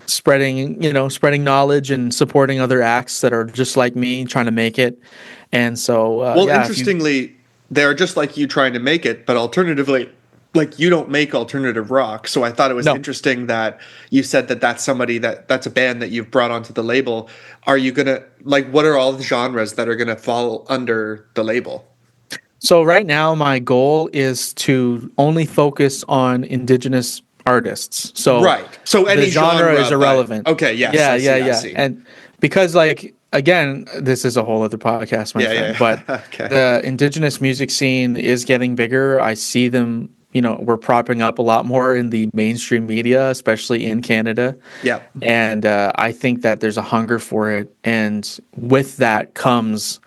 Speaker 2: spreading knowledge and supporting other acts that are just like me trying to make it. And so
Speaker 1: interestingly, they're just like you trying to make it, but alternatively, like, you don't make alternative rock. So I thought it was interesting that you said that that's a band that you've brought onto the label. Are you gonna, like, what are all the genres that are gonna fall under the label?
Speaker 2: So right now my goal is to only focus on Indigenous artists. So
Speaker 1: any
Speaker 2: the genre is irrelevant.
Speaker 1: Okay, yes. I see.
Speaker 2: And because, like, again, this is a whole other podcast, my friend. But the Indigenous music scene is getting bigger. I see them, we're propping up a lot more in the mainstream media, especially in Canada. And I think that there's a hunger for it. And with that comes,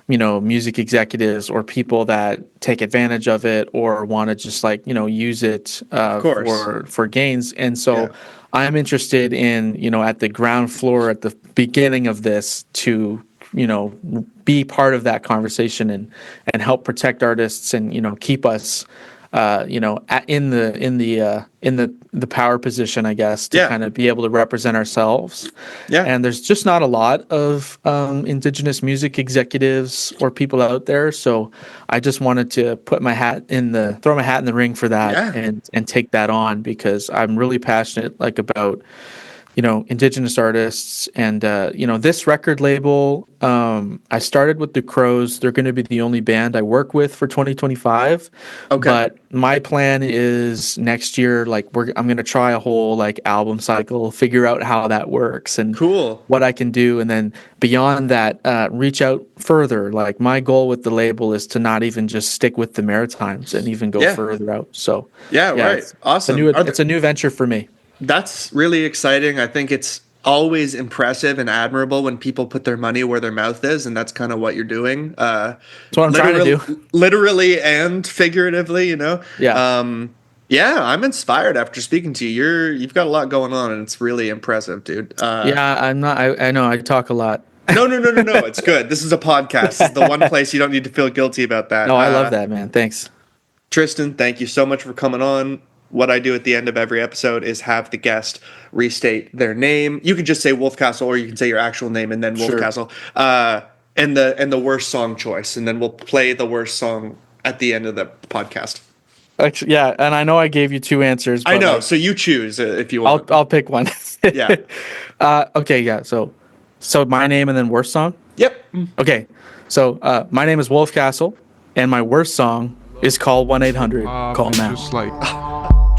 Speaker 2: music executives or people that take advantage of it or want to just, like, use it for gains. And so I'm interested in, at the ground floor, at the beginning of this, to, be part of that conversation and help protect artists and, keep us in the power position, I guess, to kind of be able to represent ourselves. And there's just not a lot of Indigenous music executives or people out there, so I just wanted to throw my hat in the ring for that and take that on, because I'm really passionate, like, about Indigenous artists. And this record label, I started with the Crows. They're going to be the only band I work with for 2025. But my plan is next year, like, I'm going to try a whole, like, album cycle, figure out how that works and what I can do, and then beyond that, reach out further. Like, my goal with the label is to not even just stick with the Maritimes and even go further out. So
Speaker 1: awesome.
Speaker 2: It's a new venture for me.
Speaker 1: That's really exciting. I think it's always impressive and admirable when people put their money where their mouth is, and that's kind of what you're doing.
Speaker 2: That's what I'm trying to do.
Speaker 1: Literally and figuratively,
Speaker 2: Yeah.
Speaker 1: I'm inspired after speaking to you. You've got a lot going on, and it's really impressive, dude.
Speaker 2: I'm not. I know I talk a lot.
Speaker 1: No. It's good. This is a podcast. This is the one place you don't need to feel guilty about that.
Speaker 2: No, I love that, man. Thanks.
Speaker 1: Tristan, thank you so much for coming on. What I do at the end of every episode is have the guest restate their name. You can just say Wolfcastle, or you can say your actual name and then Wolfcastle. And the worst song choice, and then we'll play the worst song at the end of the podcast.
Speaker 2: Actually, yeah, and I know I gave you two answers. But
Speaker 1: I know, so you choose if you want.
Speaker 2: I'll pick one. Okay, yeah. So my name and then worst song.
Speaker 1: Yep.
Speaker 2: Okay, so my name is Wolfcastle, and my worst song is call 1-800 call now.
Speaker 3: Just like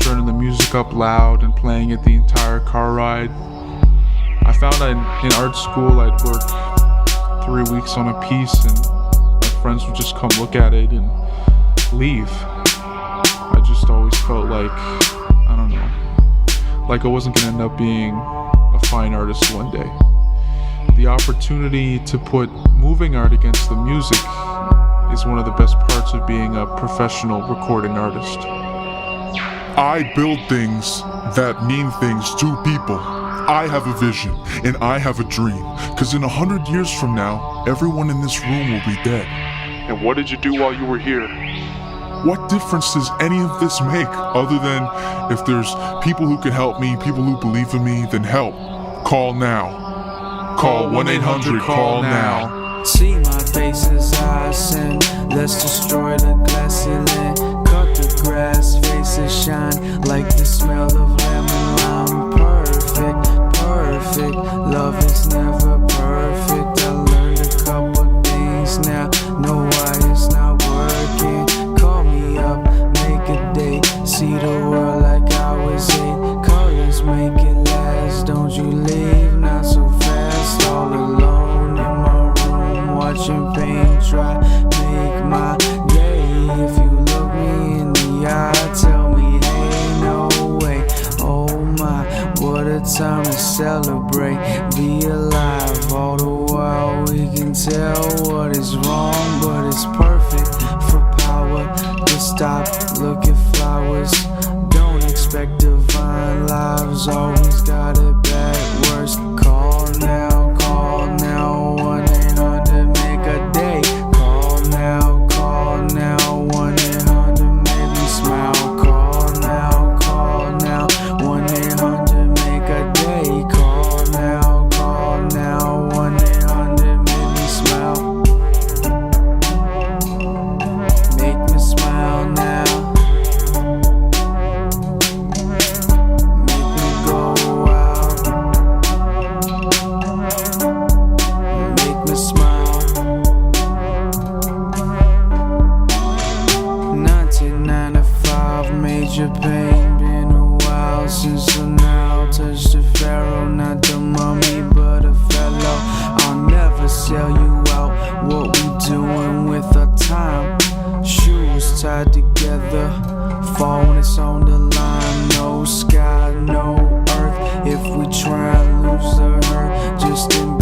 Speaker 3: turning the music up loud and playing it the entire car ride. I found that in art school I'd work 3 weeks on a piece, and my friends would just come look at it and leave. I just always felt like, I don't know, like I wasn't gonna end up being a fine artist one day. The opportunity to put moving art against the music is one of the best parts of being a professional recording artist.
Speaker 4: I build things that mean things to people. I have a vision and I have a dream, because in 100 years from now, everyone in this room will be dead.
Speaker 3: And what did you do while you were here?
Speaker 4: What difference does any of this make, other than if there's people who can help me, people who believe in me, then help. Call now. Call 1-800 call now.
Speaker 5: See my face as I ascend. Let's destroy the glass ceiling. Cut the grass, faces shine like the smell of lemon lime. Perfect. Love is never perfect. I learned a couple things now. Know why it's not working. Call me up, make a date. See the world like I was 8. Colors make it last. Don't you leave, not so fast. All alone in my room, watching paint dry. Make my day. If you look me in the eye, tell me, hey, no way. Oh my. wanna celebrate, be alive. All the while we can tell what is wrong, but it's perfect for power to stop, look at flowers. Don't expect divine lives, always got it bad worse. Call now, 1-800 make a day. Call now, 1-800 make me smile. Call now, 1-800 make a day. Call now, 1-800 make me smile. Make me smile now. Make me go out. Make me smile. 1995, major pain. Been a while since I now touched the pharaoh. Not the mummy, but a fellow. I'll never sell you out. What we doing with our time? Shoes tied together, fall when it's on the line. No sky, no earth. If we try and lose the hurt, just embrace